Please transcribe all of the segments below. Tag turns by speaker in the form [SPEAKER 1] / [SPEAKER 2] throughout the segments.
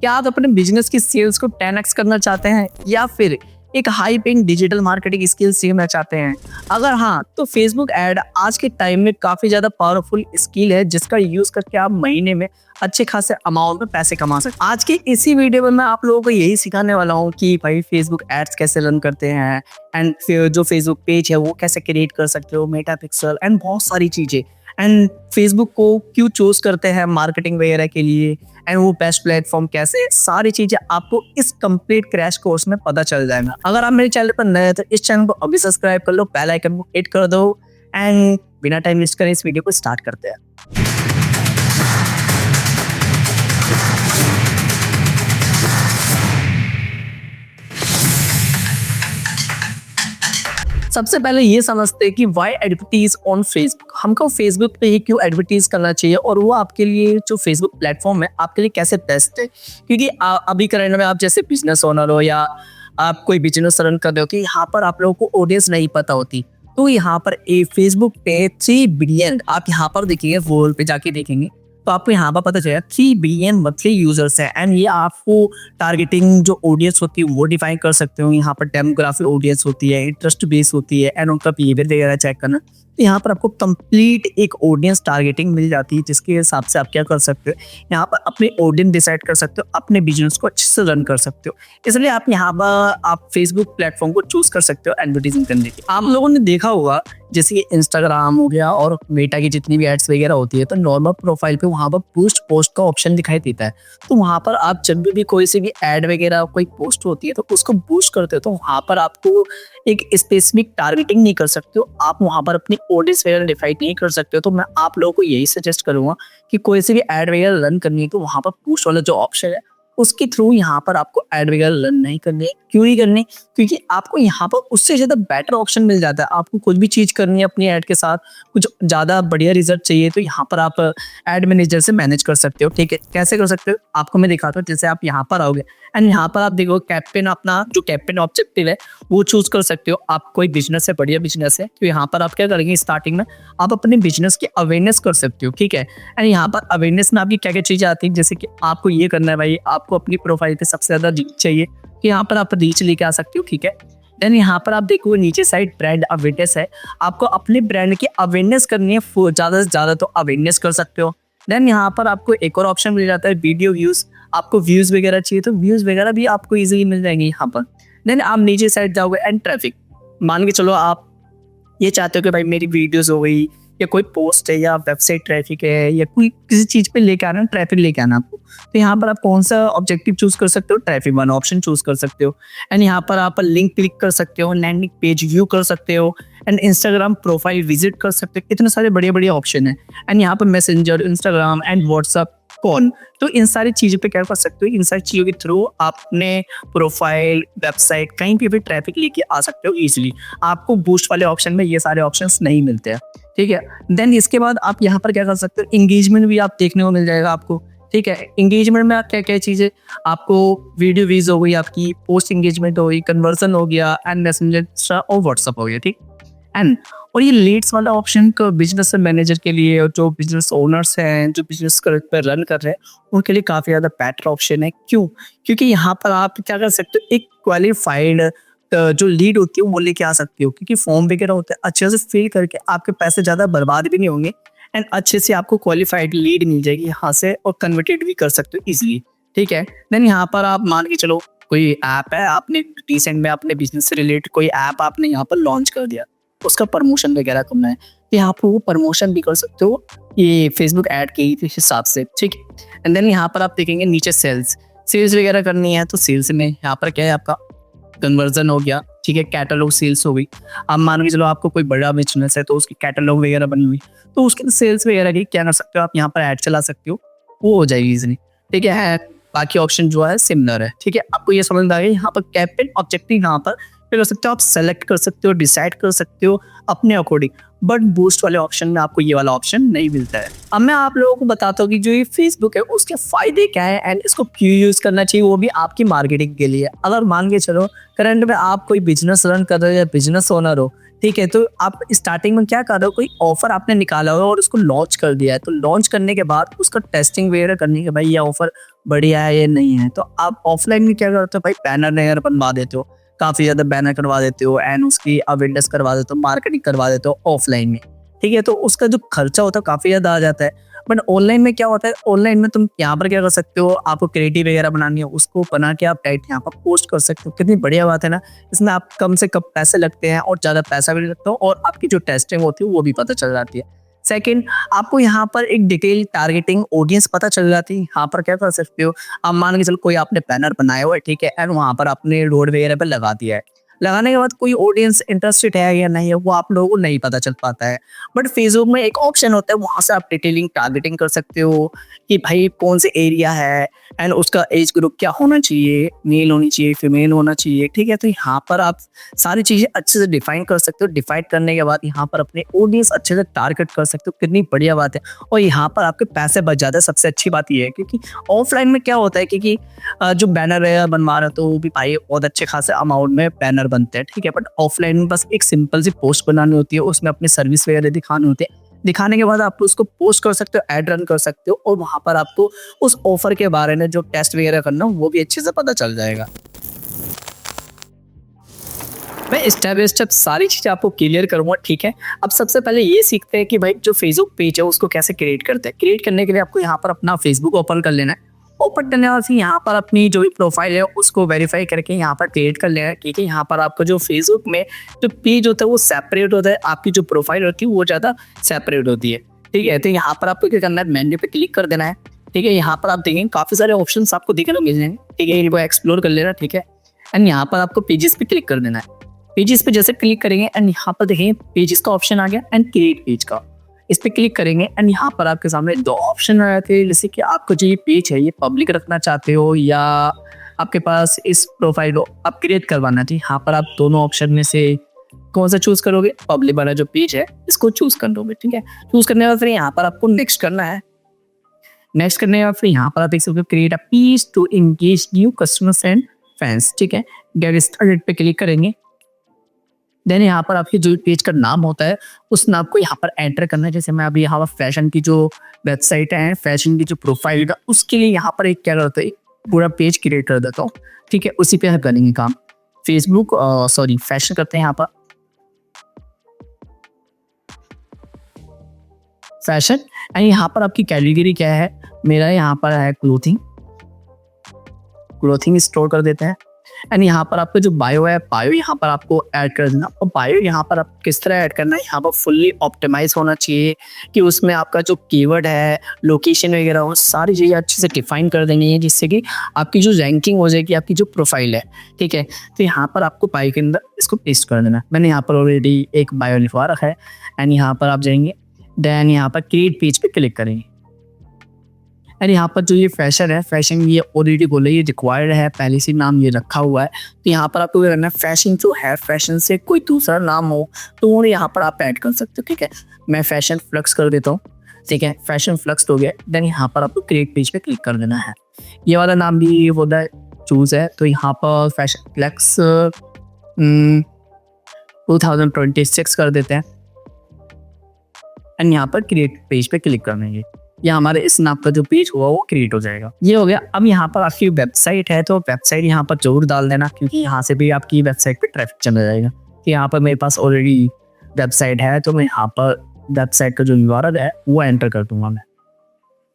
[SPEAKER 1] क्या आप अपने बिजनेस की सेल्स को 10x करना चाहते हैं या फिर एक high paying digital marketing skill सीखना चाहते हैं? अगर हाँ, तो फेसबुक ऐड आज के टाइम में काफ़ी ज़्यादा पावरफुल स्किल है जिसका यूज़ करके आप महीने में अच्छे खासे अमाउंट में पैसे कमा सकते हैं। आज की इसी वीडियो में मैं आप लोगों को यही सिखाने वाला हूँ कि भाई फेसबुक एड्स कैसे रन करते हैं एंड फिर जो फेसबुक पेज है वो कैसे क्रिएट कर सकते हो, मेटा पिक्सल एंड बहुत सारी चीज़ें, एंड फेसबुक को क्यों चूज करते हैं मार्केटिंग वगैरह के लिए, एंड वो बेस्ट प्लेटफॉर्म कैसे, सारी चीजें आपको इस कंप्लीट क्रैश कोर्स में पता चल जाएगा। अगर आप मेरे चैनल पर नए हैं तो इस चैनल को अभी सब्सक्राइब कर लो, बेल आइकन को हिट कर दो एंड बिना टाइम वेस्ट करें इस वीडियो को स्टार्ट करते हैं। सबसे पहले ये समझते हैं कि वाई एडवर्टीज ऑन फेसबुक, हमको फेसबुक पे ही क्यों एडवर्टीज करना चाहिए और वो आपके लिए जो फेसबुक प्लेटफॉर्म है आपके लिए कैसे बेस्ट है। क्योंकि अभी करंट में आप जैसे बिजनेस ओनर हो या आप कोई बिजनेस रन कर रहे हो तो यहाँ पर आप लोगों को ऑडियंस नहीं पता होती, तो यहाँ पर फेसबुक पे 3 बिलियन आप यहाँ पर देखेंगे, वॉल पे जाके देखेंगे तो आपको यहाँ पर पता चलेगा 3 बिलियन मंथली यूजर्स है। एंड ये आपको टारगेटिंग जो ऑडियंस होती है वो डिफाइन कर सकते हो। यहाँ पर डेमोग्राफी ऑडियंस होती है, इंटरेस्ट बेस होती है एंड उनका बिहेवियर वगैरह चेक करना, तो यहाँ पर आपको कंप्लीट एक ऑडियंस टारगेटिंग मिल जाती है जिसके हिसाब से आप क्या कर सकते हो, यहाँ पर अपने ऑडियंस डिसाइड कर सकते हो, अपने बिजनेस को अच्छे से रन कर सकते हो। इसलिए आप यहाँ पर आप फेसबुक प्लेटफॉर्म को चूज कर सकते हो एडवर्टीजिंग करने के। आप लोगों ने देखा होगा जैसे कि इंस्टाग्राम हो गया और मेटा की जितनी भी एड्स वगैरह होती है तो नॉर्मल प्रोफाइल पे वहाँ पर बूस्ट पोस्ट का ऑप्शन दिखाई देता है। तो वहाँ पर आप जब भी कोई सी भी एड वगैरह कोई पोस्ट होती है तो उसको बूस्ट करते हो तो वहाँ पर आपको एक स्पेसिफिक टारगेटिंग नहीं कर सकते हो, आप वहाँ पर अपनी ऑडियंस वगैरह डिफाइन नहीं कर सकते हो। तो मैं आप लोगों को यही सजेस्ट करूंगा कि कोई सी भी एड वगैरह रन करनी है तो वहाँ पर बूस्ट वाला जो ऑप्शन है उसके थ्रू यहाँ पर आपको एड वगैरह रन नहीं करनी है। क्यों नहीं करनी? क्योंकि आपको यहाँ पर उससे ज़्यादा बेटर ऑप्शन मिल जाता है। आपको कुछ भी चीज़ करनी है अपनी ऐड के साथ, कुछ ज़्यादा बढ़िया रिजल्ट चाहिए तो यहाँ पर आप एड मैनेजर से मैनेज कर सकते हो। ठीक है, कैसे कर सकते हो आपको मैं दिखाता हूँ। जैसे आप यहाँ पर आओगे एंड यहाँ पर आप देखो कैंपेन, अपना जो कैंपेन ऑब्जेक्टिव है वो चूज कर सकते हो। आप कोई बिजनेस है, बढ़िया बिजनेस है, तो यहाँ पर आप क्या करेंगे, स्टार्टिंग में आप अपने बिजनेस की अवेयरनेस कर सकते हो। ठीक है, एंड यहाँ पर अवेयरनेस में आपकी क्या क्या चीज़ें आती है, जैसे कि आपको ये करना है भाई, आपको अपनी प्रोफाइल पे सबसे ज़्यादा रीच चाहिए कि यहाँ पर आप रीच लेके आ सकते हो। ठीक है, देन यहाँ पर आप देखो नीचे साइड ब्रांड अवेयरनेस है, आपको अपने ब्रांड की अवेयरनेस करनी है, ज़्यादा से ज़्यादा तो अवेयरनेस कर सकते हो। देन यहाँ पर आपको एक और ऑप्शन मिल जाता है वीडियो व्यूज़, आपको व्यूज़ वगैरह चाहिए तो व्यूज़ वगैरह भी आपको इजीली मिल जाएंगे यहाँ पर। देन आप नीचे साइड जाओगे एंड ट्रैफिक, मान के चलो आप ये चाहते हो कि भाई मेरी वीडियोस हो गई या कोई पोस्ट है या वेबसाइट ट्रैफिक है या कोई किसी चीज़ पे लेके आना, ट्रैफिक लेके आना आपको, तो यहाँ पर आप कौन सा ऑब्जेक्टिव चूज कर सकते हो, ट्रैफिक वाला ऑप्शन चूज कर सकते हो। एंड यहाँ पर आप लिंक क्लिक कर सकते हो, लैंडिंग पेज व्यू कर सकते हो एंड इंस्टाग्राम प्रोफाइल विजिट कर सकते हो। इतने सारे बढ़िया बढ़िया ऑप्शन है। एंड यहाँ पर Messenger, Instagram and WhatsApp call, तो इन सारी चीज़ों पे क्या कर सकते हो, इन सारी चीज़ों के थ्रू आप अपने प्रोफाइल, वेबसाइट कहीं पे भी ट्रैफिक लेके आ सकते हो इजीली। आपको बूस्ट वाले ऑप्शन में ये सारे ऑप्शंस नहीं मिलते हैं। ठीक है, देन इसके बाद आप यहाँ पर क्या कर सकते हो, इंगेजमेंट भी आप देखने को मिल जाएगा आपको। ठीक है, इंगेजमेंट में आप क्या क्या चीज़ें, आपको वीडियो व्यूज हो गई, आपकी पोस्ट इंगेजमेंट हो गई, कन्वर्जन हो गया एंड मैसेंजर और व्हाट्सअप हो गया। ठीक, एंड और ये लीड्स वाला ऑप्शन का बिजनेस मैनेजर के लिए और जो बिजनेस ओनर्स हैं, जो बिजनेस पर रन कर रहे हैं उनके लिए काफ़ी ज़्यादा बेटर ऑप्शन है। क्यों? क्योंकि यहाँ पर आप क्या कर सकते हो, एक क्वालिफाइड जो लीड होती है वो लेके आ सकते हो, क्योंकि फॉर्म वगैरह होते हैं अच्छे से फिल करके आपके पैसे ज़्यादा बर्बाद भी नहीं होंगे एंड अच्छे से आपको क्वालिफाइड लीड मिल जाएगी यहाँ से और कन्वर्टेड भी कर सकते हो इजीली। ठीक है, देन यहाँ पर आप मान के चलो कोई ऐप है, आपने रिसेंट में अपने बिजनेस से रिलेटेड कोई ऐप आपने यहाँ पर लॉन्च कर दिया, उसका प्रमोशन वगैरह करना है तो यहाँ पर वो प्रमोशन भी कर सकते हो ये फेसबुक ऐड के हिसाब से। ठीक है, एंड देन यहाँ पर आप देखेंगे नीचे सेल्स वगैरह करनी है तो सेल्स में यहाँ पर क्या है, आपका कन्वर्जन हो गया। ठीक है, कैटलॉग सेल्स हो गई। अब मान के चलो आपको कोई बड़ा बिजनेस है तो उसकी कैटलॉग वगैरह बनी हुई तो उसके सेल्स वगैरह की क्या कर सकते हो, आप यहाँ पर ऐड चला सकते हो, वो हो जाएगी इजीली। ठीक है, बाकी ऑप्शन जो है सिमिलर है। ठीक है, आपको ये समझ आ गया। यहाँ पर कैंपेन ऑब्जेक्टिव यहाँ पर कर सकते हो, आप सेलेक्ट कर सकते हो, डिसाइड कर सकते हो अपने अकॉर्डिंग, बट बूस्ट वाले ऑप्शन में आपको ये वाला ऑप्शन नहीं मिलता है। अब मैं आप लोगों को बताता हूँ कि जो ये फेसबुक है उसके फायदे क्या है एंड इसको क्यों यूज करना चाहिए, वो भी आपकी मार्केटिंग के लिए। अगर मान के चलो करंट में आप कोई बिजनेस रन कर रहे हो या बिजनेस ओनर हो ठीक है, तो आप स्टार्टिंग में क्या कर रहे हो, कोई ऑफर आपने निकाला हो और उसको लॉन्च कर दिया है, तो लॉन्च करने के बाद उसका टेस्टिंग वगैरह करनी है भाई, ये ऑफर बढ़िया है या नहीं है। तो आप ऑफलाइन में क्या करते हो भाई, बैनर वगैरह बनवा देते हो, काफ़ी ज़्यादा बैनर करवा देते हो एंड उसकी अवेयरनेस करवा देते हो, मार्केटिंग करवा देते हो ऑफलाइन में। ठीक है, तो उसका जो खर्चा होता है काफ़ी ज़्यादा आ जाता है। बट ऑनलाइन में क्या होता है, ऑनलाइन में तुम यहाँ पर क्या कर सकते हो, आपको क्रिएटिव वगैरह बनानी है, उसको बना के आप डायरेक्ट यहाँ पर पोस्ट कर सकते हो। कितनी बढ़िया बात है ना। इसमें आप कम से कम पैसे लगते हैं और ज़्यादा पैसा भी नहीं लगता हो, और आपकी जो टेस्टिंग होती है वो भी पता चल जाती है। सेकंड, आपको यहाँ पर एक डिटेल टारगेटिंग ऑडियंस पता चल जाती है। यहाँ पर क्या कर सकते हो, आप मान के चलो कोई आपने बैनर बनाया हुआ है, ठीक है, एंड वहाँ पर आपने रोड वगैरह पे लगा दिया है। लगाने के बाद कोई ऑडियंस इंटरेस्टेड है या नहीं है वो आप लोगों को नहीं पता चल पाता है। बट फेसबुक में एक ऑप्शन होता है, वहाँ से आप डिटेलिंग टारगेटिंग कर सकते हो कि भाई कौन से एरिया है एंड उसका एज ग्रुप क्या होना चाहिए, मेल होनी चाहिए, फीमेल होना चाहिए। ठीक है, तो यहाँ पर आप सारी चीज़ें अच्छे से डिफाइन कर सकते हो। डिफाइन करने के बाद यहाँ पर अपने ऑडियंस अच्छे से टारगेट कर सकते हो। कितनी बढ़िया बात है। और यहाँ पर आपके पैसे बच जाते हैं। सबसे अच्छी बात ये है, क्योंकि ऑफलाइन में क्या होता है, क्योंकि जो बैनर है बनवा रहे हो तो वो भी भाई बहुत अच्छे खासे अमाउंट में बैनर बनते हैं। ठीक है, बट ऑफलाइन में बस एक सिंपल सी पोस्ट बनानी होती है, उसमें अपनी सर्विस वगैरह दिखानी होती है। दिखाने के बाद आप उसको पोस्ट कर सकते हो, ऐड रन कर सकते हो, और वहाँ पर आपको उस ऑफर के बारे में जो टेस्ट वगैरह करना हो वो भी अच्छे से पता चल जाएगा। मैं स्टेप बाय स्टेप सारी चीज़ें आपको क्लियर करूँगा। ठीक है, अब सबसे पहले ये सीखते हैं कि भाई जो फेसबुक पेज है उसको कैसे क्रिएट करते हैं। क्रिएट करने के लिए आपको यहाँ पर अपना फेसबुक ओपन कर लेना है। ओपन करने के बाद फिर यहाँ पर अपनी जो भी प्रोफाइल है उसको वेरीफाई करके यहाँ पर क्रिएट कर लेना है। ठीक है, यहाँ पर आपका जो फेसबुक में जो पेज होता है वो सेपरेट होता है, आपकी जो प्रोफाइल होती है वो ज़्यादा सेपरेट होती है। ठीक है, तो यहाँ पर आपको क्या करना है, मेन्यू पे क्लिक कर देना है। ठीक है, यहाँ पर आप देखेंगे काफ़ी सारे ऑप्शन आपको दिखने मिल जाएंगे। ठीक है, इनको एक्सप्लोर कर लेना। ठीक है, एंड यहाँ पर आपको पेजेस पे क्लिक कर देना है। पेजेस पे जैसे क्लिक करेंगे एंड यहाँ पर देखेंगे पेजेस का ऑप्शन आ गया एंड क्रिएट पेज का, इस पे क्लिक करेंगे एंड यहाँ पर आपके सामने दो ऑप्शन आ जाते हैं। जैसे कि आपको जो ये पेज है ये पब्लिक रखना चाहते हो या आपके पास इस प्रोफाइल को आप क्रिएट करवाना चाहिए। यहाँ पर आप दोनों ऑप्शन में से कौन सा चूज करोगे, पब्लिक वाला जो पेज है इसको चूज कर लोगे। ठीक है, चूज करने के बाद फिर यहाँ पर आपको नेक्स्ट करना है। नेक्स्ट करने के बाद फिर यहाँ पर आप देख सकते हो create a page to engage new customers and fans. ठीक है, गेट स्टार्टेड पे क्लिक करेंगे। देन यहाँ पर आपके जो पेज का नाम होता है उस नाम को यहाँ पर एंटर करना है। जैसे मैं अभी यहाँ पर फैशन की जो वेबसाइट है, फैशन की जो प्रोफाइल है, उसके लिए यहाँ पर एक क्या करता है, पूरा पेज क्रिएट कर देता हूँ। ठीक है, उसी पे हम करेंगे काम। फेसबुक सॉरी फैशन करते हैं यहाँ पर फैशन, एंड यहाँ पर आपकी कैटेगरी क्या है, मेरा यहाँ पर है क्लोथिंग। क्लोथिंग स्टोर कर देते हैं। एंड यहाँ पर आपका जो बायो है, बायो यहाँ पर आपको ऐड कर देना। और बायो यहाँ पर आप किस तरह ऐड करना है, यहाँ पर फुल्ली ऑप्टिमाइज होना चाहिए कि उसमें आपका जो कीवर्ड है, लोकेशन वगैरह वो सारी चीज़ें अच्छे से डिफाइन कर देनी है, जिससे कि आपकी जो रैंकिंग हो जाएगी, आपकी जो प्रोफाइल है। ठीक है, तो यहाँ पर आपको बायो के अंदर इसको पेस्ट कर देना। मैंने यहाँ पर ऑलरेडी एक बायो लिखवा रखा है एंड यहाँ पर आप जाएंगे। देन यहाँ पर क्रिएट पेज पे क्लिक करेंगे एंड यहाँ पर जो ये फैशन है, फैशन ये ऑलरेडी बोले ये रिक्वायर्ड है, पहले से नाम ये रखा हुआ है। तो यहाँ पर आपको क्या करना है, फैशन जो है फैशन से कोई दूसरा नाम हो तो वो यहाँ पर आप ऐड कर सकते हो। ठीक है, मैं फैशन फ्लक्स कर देता हूँ। ठीक है, फैशन फ्लक्स हो गया। देन यहाँ पर आपको क्रिएट पेज पे क्लिक कर देना है। ये वाला नाम भी वो चूज है, तो यहाँ पर फैशन फ्लक्स 2026 कर देते हैं एंड यहाँ पर क्रिएट पेज पे क्लिक करना है। या हमारे इस नाम का जो पेज हुआ वो क्रिएट हो जाएगा। ये हो गया। अब यहाँ पर आपकी वेबसाइट है तो वेबसाइट यहाँ पर जरूर डाल देना, क्योंकि यहाँ से भी आपकी वेबसाइट पे ट्रैफिक चला जाएगा। कि यहाँ पर मेरे पास ऑलरेडी वेबसाइट है तो मैं यहाँ पर वेबसाइट का जो यूआरएल है वो एंटर कर दूंगा मैं,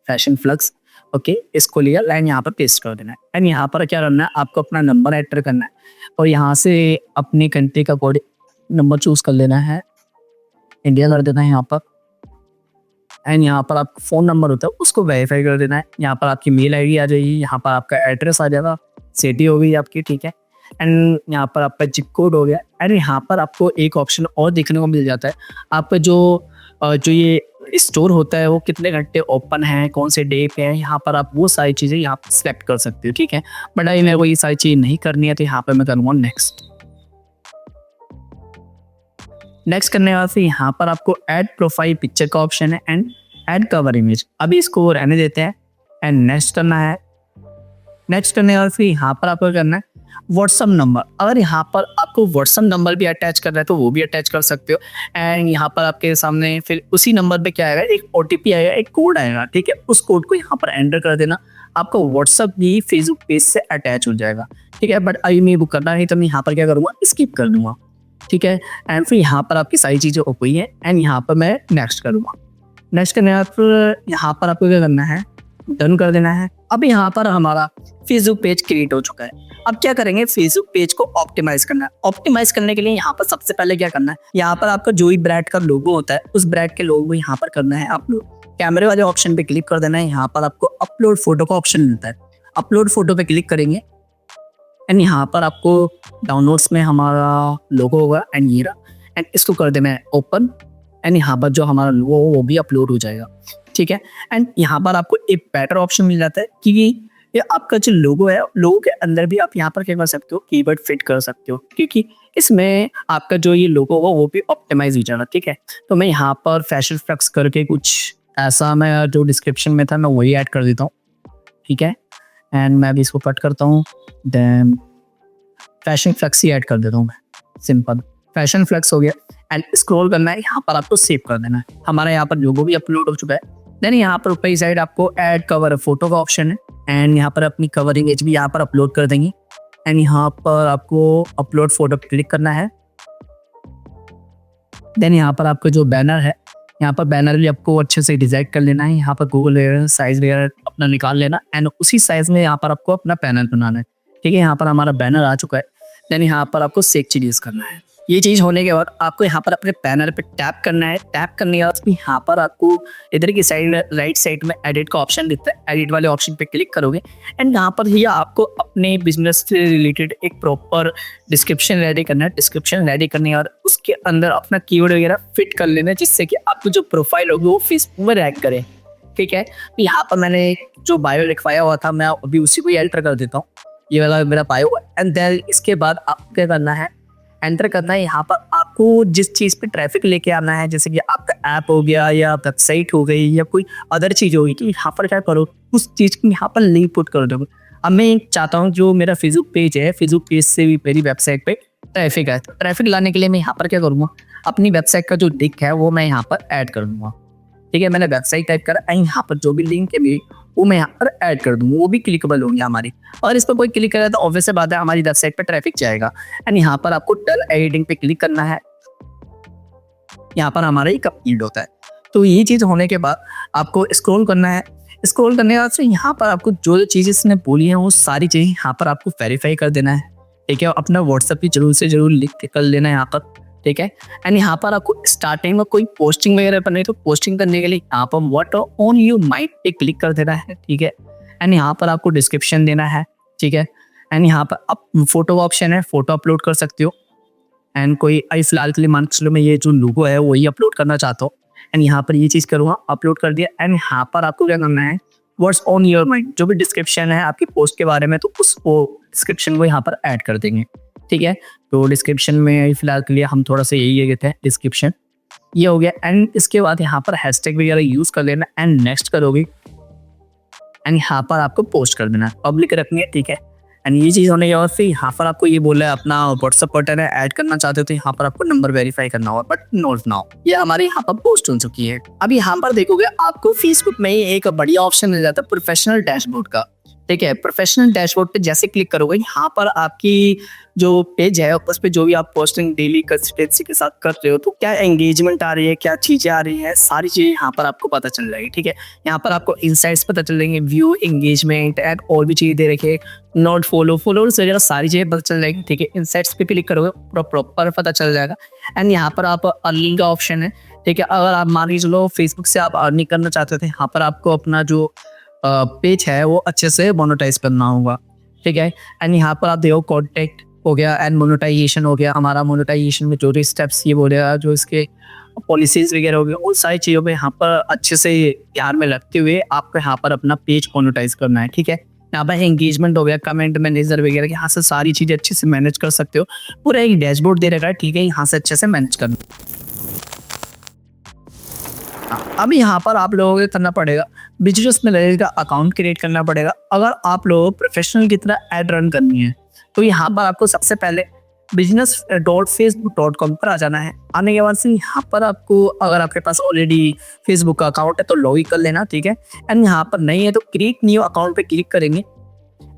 [SPEAKER 1] फैशन फ्लक्स। ओके, इसको लिया, लाइन यहाँ पर पेस्ट कर देना है। एंड यहाँ पर क्या करना है, आपको अपना नंबर एंटर करना है और यहाँ से अपनी कंट्री का कोड नंबर चूज कर लेना है, इंडिया कर देना है यहाँ पर। एंड यहाँ पर आपका फ़ोन नंबर होता है उसको वेरीफाई कर देना है। यहाँ पर आपकी मेल आईडी आ जाएगी, यहाँ पर आपका एड्रेस आ जाएगा, सिटी हो गई आपकी। ठीक है, एंड यहाँ पर आपका जिप कोड हो गया। एंड यहाँ पर आपको एक ऑप्शन और देखने को मिल जाता है, आपका जो ये स्टोर होता है वो कितने घंटे ओपन है, कौन से डे पे है। यहाँ पर आप वो सारी चीज़ें यहाँ पर सेलेक्ट कर सकते हो। ठीक है, बट अभी मेरे को ये सारी चीज़ नहीं करनी है तो यहाँ पर मैं करूँगा नेक्स्ट। नेक्स्ट करने के बाद फिर यहाँ पर आपको ऐड प्रोफाइल पिक्चर का ऑप्शन है एंड ऐड कवर इमेज, अभी इसको रहने देते हैं एंड नेक्स्ट करना है। नेक्स्ट करने के बाद फिर यहाँ पर आपको करना है व्हाट्सअप नंबर, अगर यहाँ पर आपको व्हाट्सअप नंबर भी अटैच करना है तो वो भी अटैच कर सकते हो। एंड यहाँ पर आपके सामने फिर उसी नंबर पे क्या आएगा, एक ओटीपी आएगा, एक कोड आएगा, ठीक है। उस कोड को यहाँ पर एंटर कर देना, आपका व्हाट्सअप भी फेसबुक पेज से अटैच हो जाएगा, ठीक है। बट अभी मैं वो करना नहीं तो मैं यहाँ पर क्या करूँगा, स्किप कर दूंगा, ठीक है। एंड फिर यहाँ पर आपकी सारी चीज़ें हो गई है एंड यहाँ पर मैं नेक्स्ट करूँगा। नेक्स्ट करने के बाद फिर यहाँ पर आपको क्या करना है, डन कर देना है। अब यहाँ पर हमारा फेसबुक पेज क्रिएट हो चुका है। अब क्या करेंगे, फेसबुक पेज को ऑप्टिमाइज करना है। ऑप्टिमाइज करने के लिए यहाँ पर सबसे पहले क्या करना है, यहाँ पर आपका जो भी ब्रांड का लोगो होता है उस ब्रांड के लोगो यहाँ पर करना है अपलोड। कैमरे वाले ऑप्शन पे क्लिक कर देना है, यहाँ पर आपको अपलोड फोटो का ऑप्शन मिलता है। अपलोड फोटो पे क्लिक करेंगे एंड यहाँ पर आपको डाउनलोड्स में हमारा लोगो होगा एंड ये रहा, एंड इसको कर देना है ओपन एंड यहाँ पर जो हमारा लोगो हो वो भी अपलोड हो जाएगा, ठीक है। एंड यहाँ पर आपको एक बेटर ऑप्शन मिल जाता है कि ये आपका जो लोगो है, लोगो के अंदर भी आप यहाँ पर क्या कर सकते हो, कीवर्ड फिट कर सकते हो, क्योंकि इसमें आपका जो ये लोगो हो वो भी ऑप्टिमाइज हो जाएगा, ठीक है। तो मैं यहाँ पर फैशन फ्लक्स करके कुछ ऐसा मैं जो डिस्क्रिप्शन में था मैं वही ऐड कर देता हूँ, ठीक है। एंड मैं भी इसको कट करता हूँ, देन फैशन फ्लक्स ही ऐड कर देता हूँ मैं, सिंपल फैशन फ्लक्स हो गया। एंड स्क्रॉल करना है, यहाँ पर आपको सेव कर देना है। हमारा यहाँ पर लोगो भी अपलोड हो चुका है। देन यहाँ पर ऊपर साइड आपको ऐड कवर फोटो का ऑप्शन है एंड यहाँ पर अपनी कवर इमेज भी यहाँ पर अपलोड कर देंगे। एंड यहाँ पर आपको अपलोड फोटो पर क्लिक करना है। देन यहाँ पर आपका जो बैनर है, यहाँ पर बैनर भी आपको अच्छे से डिजाइन कर लेना है। यहाँ पर गूगल वगैरह साइज वगैरह अपना निकाल लेना एंड उसी साइज में यहाँ पर आपको अपना पैनल बनाना है, ठीक है। यहाँ पर हमारा बैनर आ चुका है। देन यहाँ पर आपको सेव चेंजेस करना है। ये चीज़ होने के बाद आपको यहाँ पर अपने पैनल पे टैप करना है। टैप करने के बाद यहाँ पर आपको इधर की साइड राइट साइड में एडिट का ऑप्शन दिखता है। एडिट वाले ऑप्शन पे क्लिक करोगे एंड यहाँ पर ही आपको अपने बिजनेस से रिलेटेड एक प्रॉपर डिस्क्रिप्शन रेडी करना है। डिस्क्रिप्शन रेडी करने के बाद उसके अंदर अपना कीवर्ड वगैरह फिट कर लेना है, जिससे कि आपको जो प्रोफाइल होगी वो फेसबुक में रैंक करे, ठीक है। यहाँ पर मैंने जो बायो लिखवाया हुआ था मैं अभी उसी को एंटर कर देता हूँ, ये वाला मेरा बायो। एंड देन इसके बाद आपको क्या करना है, एंटर करना है। यहाँ पर आपको जिस चीज़ पे ट्रैफिक लेके आना है, जैसे कि आपका ऐप हो गया या वेबसाइट हो गई या कोई अदर चीज़ होगी, तो यहाँ पर क्या करो, उस चीज़ की यहाँ पर लिंक पुट कर दो। अब मैं चाहता हूँ जो मेरा फेसबुक पेज है, फेसबुक पेज से भी मेरी वेबसाइट पे ट्रैफिक है, तो ट्रैफिक लाने के लिए मैं यहाँ पर क्या करूँगा, अपनी वेबसाइट का जो लिंक है वो मैं यहाँ पर ऐड कर दूँगा, ठीक है। मैंने वेबसाइट टाइप करा एंड यहाँ पर जो भी लिंक है मेरी वो मैं यहाँ पर ऐड कर दूँगा, वो भी क्लिकेबल होंगे हमारी। और इस पर कोई क्लिक करेगा तो ऑब्वियस बात है हमारी वेबसाइट पर ट्रैफिक जाएगा। एंड यहाँ पर आपको डन एडिटिंग पे क्लिक करना है, यहाँ पर हमारा ये कंप्लीट होता है। तो ये चीज़ होने के बाद आपको स्क्रॉल करना है। स्क्रॉल करने के बाद से यहाँ पर आपको जो चीज़ें इसने बोली हैं वो सारी चीज़ें यहाँ पर आपको वेरीफाई कर देना है, ठीक है। अपना व्हाट्सएप भी जरूर से जरूर लिख के कर लेना है यहाँ पर, ठीक है। एंड यहाँ पर आपको स्टार्टिंग में कोई पोस्टिंग वगैरह करनी है तो पोस्टिंग करने के लिए यहाँ पर व्हाट ऑन योर माइंड पे क्लिक कर देना है, ठीक है। एंड यहाँ पर आपको डिस्क्रिप्शन देना है, ठीक है। एंड यहाँ पर आप फोटो का ऑप्शन है, फोटो अपलोड कर सकते हो। एंड कोई अभी फिलहाल के लिए मान के चलो मैं ये जो लोगो है वही अपलोड करना चाहता हूँ। एंड यहाँ पर ये चीज़ करूँगा, अपलोड कर दिया। एंड यहाँ पर आपको क्या करना है, व्हाट्स ऑन योर माइंड, जो भी डिस्क्रिप्शन है आपकी पोस्ट के बारे में, तो उस डिस्क्रिप्शन को यहाँ पर ऐड कर देंगे, ठीक है। तो डिस्क्रिप्शन में फिलहाल के लिए हम थोड़ा सा यही कहते हैं डिस्क्रिप्शन, ये हो गया। एंड इसके बाद यहाँ पर हैशटैग वगैरह यूज़ कर लेना एंड नेक्स्ट करोगे एंड यहाँ पर आपको पोस्ट कर देना है, पब्लिक रखनी है, ठीक है। एंड ये चीज़ होने के बाद फिर यहाँ पर आपको ये बोला है अपना व्हाट्सअप बटन है, ऐड करना चाहते हो तो यहाँ पर आपको नंबर वेरीफाई करना होगा, बट नोट नाउ ये हमारे यहाँ पर पोस्ट हो चुकी है। अब यहाँ पर देखोगे आपको फेसबुक में ही एक बढ़िया ऑप्शन मिल जाता है प्रोफेशनल डैशबोर्ड का, ठीक है। प्रोफेशनल डैशबोर्ड पे जैसे क्लिक करोगे यहाँ पर आपकी जो पेज है उस पर जो भी आप पोस्टिंग डेली कंसिस्टेंसी के साथ कर रहे हो, तो क्या एंगेजमेंट आ रही है, क्या चीज़ें आ रही हैं, सारी चीज़ें यहाँ पर आपको पता चल जाएगी, ठीक है। यहाँ पर आपको इंसाइट्स पता चल जाएंगे, व्यू, एंगेजमेंट एंड और भी चीज़ें दे रखे, नॉट फॉलोअर्स वगैरह सारी चीज़ें पता चल जाएगी, ठीक है। इंसाइट्स पे क्लिक करोगे पूरा प्रॉपर पता चल जाएगा। एंड यहाँ पर आप अर्निंग का ऑप्शन है, ठीक है। अगर आप मान के चलो फेसबुक से आप अर्निंग करना चाहते थे, यहाँ पर आपको अपना जो पेज है वो अच्छे से मोनेटाइज करना होगा, ठीक है। एंड यहाँ पर आप देखो कॉन्टेक्ट हो गया एंड मोनेटाइजेशन हो गया। हमारा मोनेटाइजेशन में जो भी स्टेप्स ये बोलेगा, जो इसके पॉलिसीज वगैरह हो गया, उन सारी चीज़ों पे यहाँ पर अच्छे से ध्यान में रखते हुए आपको यहाँ पर अपना पेज मोनेटाइज करना है, ठीक है। यहाँ पर एंगेजमेंट हो गया, कमेंट मैनेजर वगैरह, यहाँ से सारी चीज़ें अच्छे से मैनेज कर सकते हो। पूरा एक डैशबोर्ड दे रखा है, ठीक है, यहाँ से अच्छे से मैनेज करना। अब यहाँ पर आप लोगों को करना पड़ेगा बिजनेस मैनेजर का अकाउंट क्रिएट करना पड़ेगा। अगर आप लोग प्रोफेशनल की तरह ऐड रन करनी है, तो यहाँ पर आपको सबसे पहले business.facebook.com पर आ जाना है। आने के बाद से यहाँ पर आपको, अगर आपके पास ऑलरेडी फेसबुक का अकाउंट है तो लॉग इन कर लेना, ठीक है। एंड यहाँ पर नहीं है तो क्रिएट न्यू अकाउंट पे क्लिक करेंगे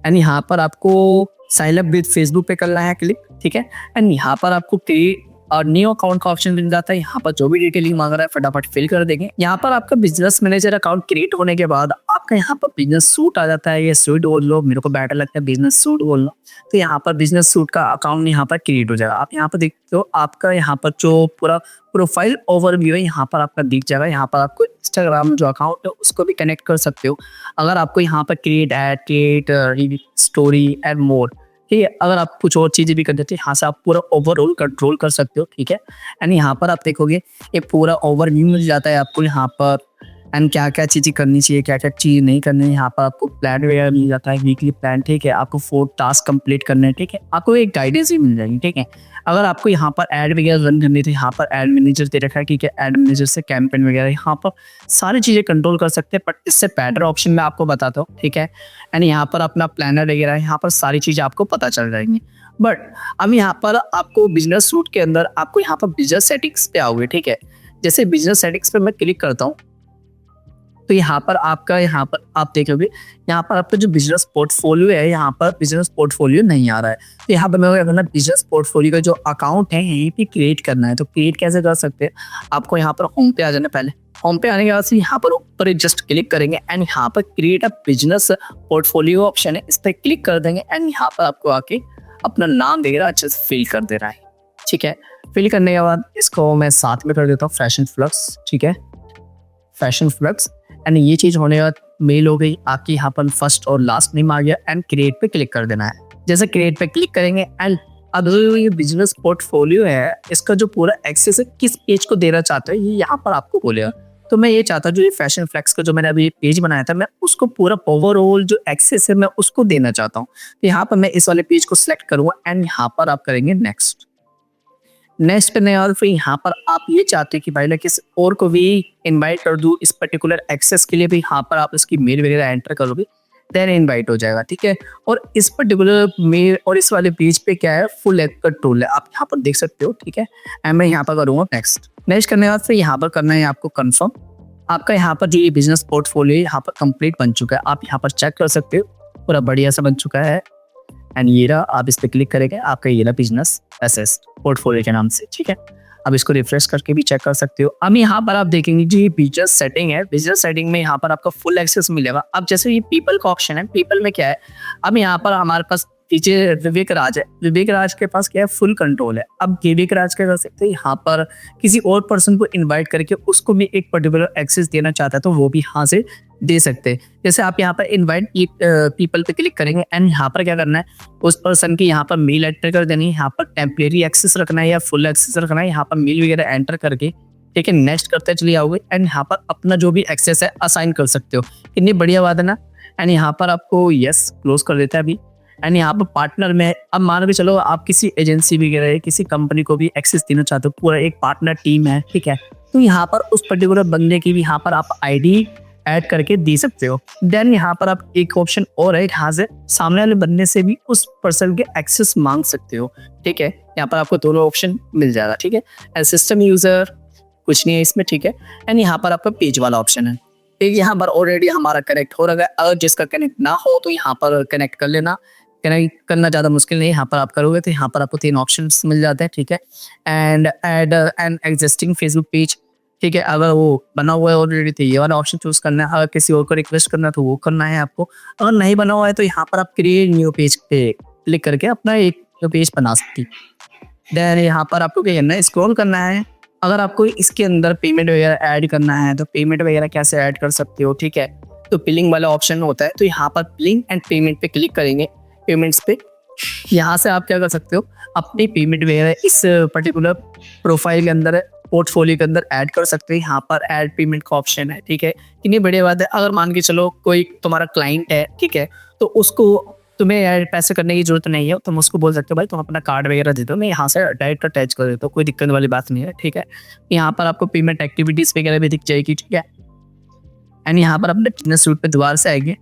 [SPEAKER 1] एंड यहाँ पर आपको साइन अप विद फेसबुक पे करना है क्लिक, ठीक है। एंड यहाँ पर आपको क्रिएट और न्यू अकाउंट का ऑप्शन मिल जाता है। यहाँ पर जो भी डिटेलिंग मांग रहा है फटाफट फिल कर देंगे। यहाँ पर आपका बिजनेस मैनेजर अकाउंट क्रिएट होने के बाद आपका यहाँ पर बिजनेस सूट आ जाता है। ये सूट बोल लो, मेरे को बेटर लगता है बिजनेस सूट बोलना। तो यहाँ पर बिजनेस सूट का अकाउंट यहाँ पर क्रिएट हो जाएगा। आप यहाँ पर देखते हो आपका यहाँ पर जो पूरा प्रोफाइल ओवरव्यू है यहाँ पर आपका दिख जाएगा। यहाँ पर आपको इंस्टाग्राम जो अकाउंट है उसको भी कनेक्ट कर सकते हो। अगर आपको यहाँ पर create add, create story and more, ठीक है। अगर आप कुछ और चीज़ें भी कर देते हैं यहाँ से आप पूरा ओवरऑल कंट्रोल कर सकते हो, ठीक है। एंड यहाँ पर आप देखोगे ये पूरा ओवरव्यू मिल जाता है आपको यहाँ पर। एंड क्या क्या चीज़ें करनी चाहिए, क्या क्या चीज़ नहीं करनी है, यहाँ पर आपको प्लान वगैरह मिल जाता है, वीकली प्लान, ठीक है। आपको 4 टास्क कंप्लीट करने हैं, ठीक है। आपको एक गाइडेंस भी मिल जाएगी, ठीक है। अगर आपको यहाँ पर ऐड वगैरह रन करनी थी, यहाँ पर ऐड मैनेजर दे रखा है, ठीक है। ऐड मैनेजर से कैंपेन वगैरह यहाँ पर सारी चीज़ें कंट्रोल कर सकते हैं। बट इससे बेटर ऑप्शन मैं आपको बताता हूँ, ठीक है। एंड यहाँ पर अपना प्लानर वगैरह यहाँ पर सारी चीज़ें आपको पता चल जाएंगी। बट अब यहाँ पर आपको बिजनेस सूट के अंदर आपको यहाँ पर बिजनेस सेटिंग्स पे आओगे, ठीक है। जैसे बिजनेस सेटिंग्स पे मैं क्लिक करता हूँ तो यहाँ पर आपका, यहाँ पर आप देखोगे यहाँ पर आपका जो बिजनेस पोर्टफोलियो है यहाँ पर बिजनेस पोर्टफोलियो नहीं आ रहा है। तो यहाँ पर मैं अगर बिजनेस पोर्टफोलियो का जो अकाउंट है यहीं पे क्रिएट करना है। तो क्रिएट कैसे कर सकते हैं, आपको यहाँ पर होम पे आ जाना। पहले होम पे आने के बाद से यहाँ पर ऊपर जस्ट क्लिक करेंगे एंड यहाँ पर create a business portfolio option है, इस पर क्लिक कर देंगे। एंड यहाँ पर आपको आके अपना नाम वगैरह अच्छे से फिल कर दे रहा है, ठीक है। फिल करने के बाद इसको मैं साथ में कर देता हूँ फैशन फ्लक्स, ठीक है, फैशन फ्लक्स। एंड ये चीज़ होने के बाद मेल हो गई आपकी, यहाँ पर फर्स्ट और लास्ट नेम आ गया एंड क्रिएट पे क्लिक कर देना है। जैसे क्रिएट पे क्लिक करेंगे एंड अब जो ये बिजनेस पोर्टफोलियो है इसका जो पूरा एक्सेस है किस पेज को देना चाहते हो ये यहाँ पर आपको बोलेगा। तो मैं ये चाहता हूँ जो ये फैशन फ्लैक्स का जो मैंने अभी पेज बनाया था मैं उसको पूरा ओवरऑल जो एक्सेस है मैं उसको देना चाहता हूँ। तो यहाँ पर मैं इस वाले पेज को सिलेक्ट करूँगा एंड यहाँ पर आप करेंगे नेक्स्ट। नेक्स्ट करने के बाद फिर यहाँ पर आप ये चाहते हैं कि भाई ना किसी और को भी इनवाइट कर दूँ इस पर्टिकुलर एक्सेस के लिए भी, यहाँ पर आप इसकी मेल वगैरह एंटर करोगे देन इनवाइट हो जाएगा, ठीक है। और इस पर्टिकुलर मेल और इस वाले पेज पे क्या है फुल कंट्रोल है, आप यहाँ पर देख सकते हो, ठीक है। एंड मैं यहाँ पर करूँगा नेक्स्ट। नेक्स्ट करने के बाद फिर यहाँ पर करना है आपको कन्फर्म। आपका यहाँ पर जो ये बिजनेस पोर्टफोलियो यहाँ पर कंप्लीट बन चुका है, आप यहाँ पर चेक कर सकते हो पूरा बढ़िया सा बन चुका है। एंड ये रहा, आप इस पर क्लिक करेंगे आपका ये रहा बिजनेस एसेस पोर्टफोलियो के नाम से, ठीक है। अब इसको रिफ्रेश करके भी चेक कर सकते हो। अब यहाँ पर आप देखेंगे जो ये बिजनेस सेटिंग है, बिजनेस सेटिंग में यहाँ पर आपका फुल एक्सेस मिलेगा। अब जैसे ये पीपल का ऑप्शन है, पीपल में क्या है, अब यहाँ पर हमारे पास पीछे विवेक राज है, विवेक राज के पास क्या है फुल कंट्रोल है। अब विवेक राज क्या कर सकते हैं, यहाँ पर किसी और पर्सन को इनवाइट करके उसको भी एक पर्टिकुलर एक्सेस देना चाहता है तो वो भी यहाँ से दे सकते हैं। जैसे आप यहाँ पर इनवाइट पीपल पे क्लिक करेंगे एंड यहाँ पर क्या करना है उस पर्सन की यहाँ पर मेल एंटर कर देनी है, यहाँ पर टेम्परेरी एक्सेस रखना है या फुल एक्सेस रखना है, यहाँ पर मेल वगैरह एंटर करके, ठीक है, नेक्स्ट करते चले आओगे एंड यहाँ पर अपना जो भी एक्सेस है असाइन कर सकते हो। कितनी बढ़िया बात है ना। एंड यहाँ पर आपको यस क्लोज कर देता है अभी। एंड यहाँ पर पार्टनर में अब मान के चलो आप किसी एजेंसी वगैरह किसी कंपनी को भी एक्सेस देना चाहते हो, पूरा एक पार्टनर टीम है, ठीक है। तो यहाँ पर उस पर्टिकुलर बंदे की भी यहाँ पर आप आईडी ऐड करके दे सकते हो। देन यहाँ पर आप एक ऑप्शन और है, यहाँ से सामने वाले बंदे से भी उस पर्सन के एक्सेस मांग सकते हो, ठीक है। यहाँ पर आपको दोनों ऑप्शन मिल जाएगा, ठीक है। एंड सिस्टम यूजर कुछ नहीं है इसमें, ठीक है। एंड यहाँ पर आपका पेज वाला ऑप्शन है, एक यहाँ पर ऑलरेडी हमारा कनेक्ट हो रहा है। अगर जिसका कनेक्ट ना हो तो यहाँ पर कनेक्ट कर लेना, कनेक्ट करना ज़्यादा मुश्किल नहीं है। यहाँ पर आप करोगे तो यहाँ पर आपको 3 ऑप्शंस मिल जाते हैं, ठीक है। And add an existing Facebook page, ठीक है। अगर वो बना हुआ है ऑलरेडी तो ये वाला ऑप्शन चूज करना है। अगर किसी और को रिक्वेस्ट करना है तो वो करना है आपको। अगर नहीं बना हुआ है तो यहाँ पर आप क्रिएट न्यू पेज पे क्लिक करके अपना एक पेज बना सकती है। देन यहाँ पर आपको क्या करना है, स्क्रॉल करना है। अगर आपको इसके अंदर पेमेंट वगैरह ऐड करना है तो पेमेंट वगैरह कैसे ऐड कर सकते हो, ठीक है। तो बिलिंग वाला ऑप्शन होता है, तो यहाँ पर बिलिंग एंड पेमेंट पे क्लिक करेंगे, पेमेंट्स पे। यहाँ से आप क्या कर सकते हो, अपनी पेमेंट वगैरह इस पर्टिकुलर प्रोफाइल के अंदर पोर्टफोलियो के अंदर ऐड कर सकते हैं। यहाँ पर ऐड पेमेंट का ऑप्शन है, ठीक है। कितनी बढ़िया बात है। अगर मान के चलो कोई तुम्हारा क्लाइंट है, ठीक है, तो उसको तुम्हें ऐड पैसे करने की जरूरत नहीं है, तुम उसको बोल सकते हो भाई तुम अपना कार्ड वगैरह दे दो, मैं यहाँ से डायरेक्ट अटैच कर देता हूँ, कोई दिक्कत वाली बात नहीं है, ठीक है। यहाँ पर आपको पेमेंट एक्टिविटीज वगैरह भी दिख जाएगी, ठीक है। एंड यहाँ पर अपने बिजनेस सूट पे दोबारा से आएंगे,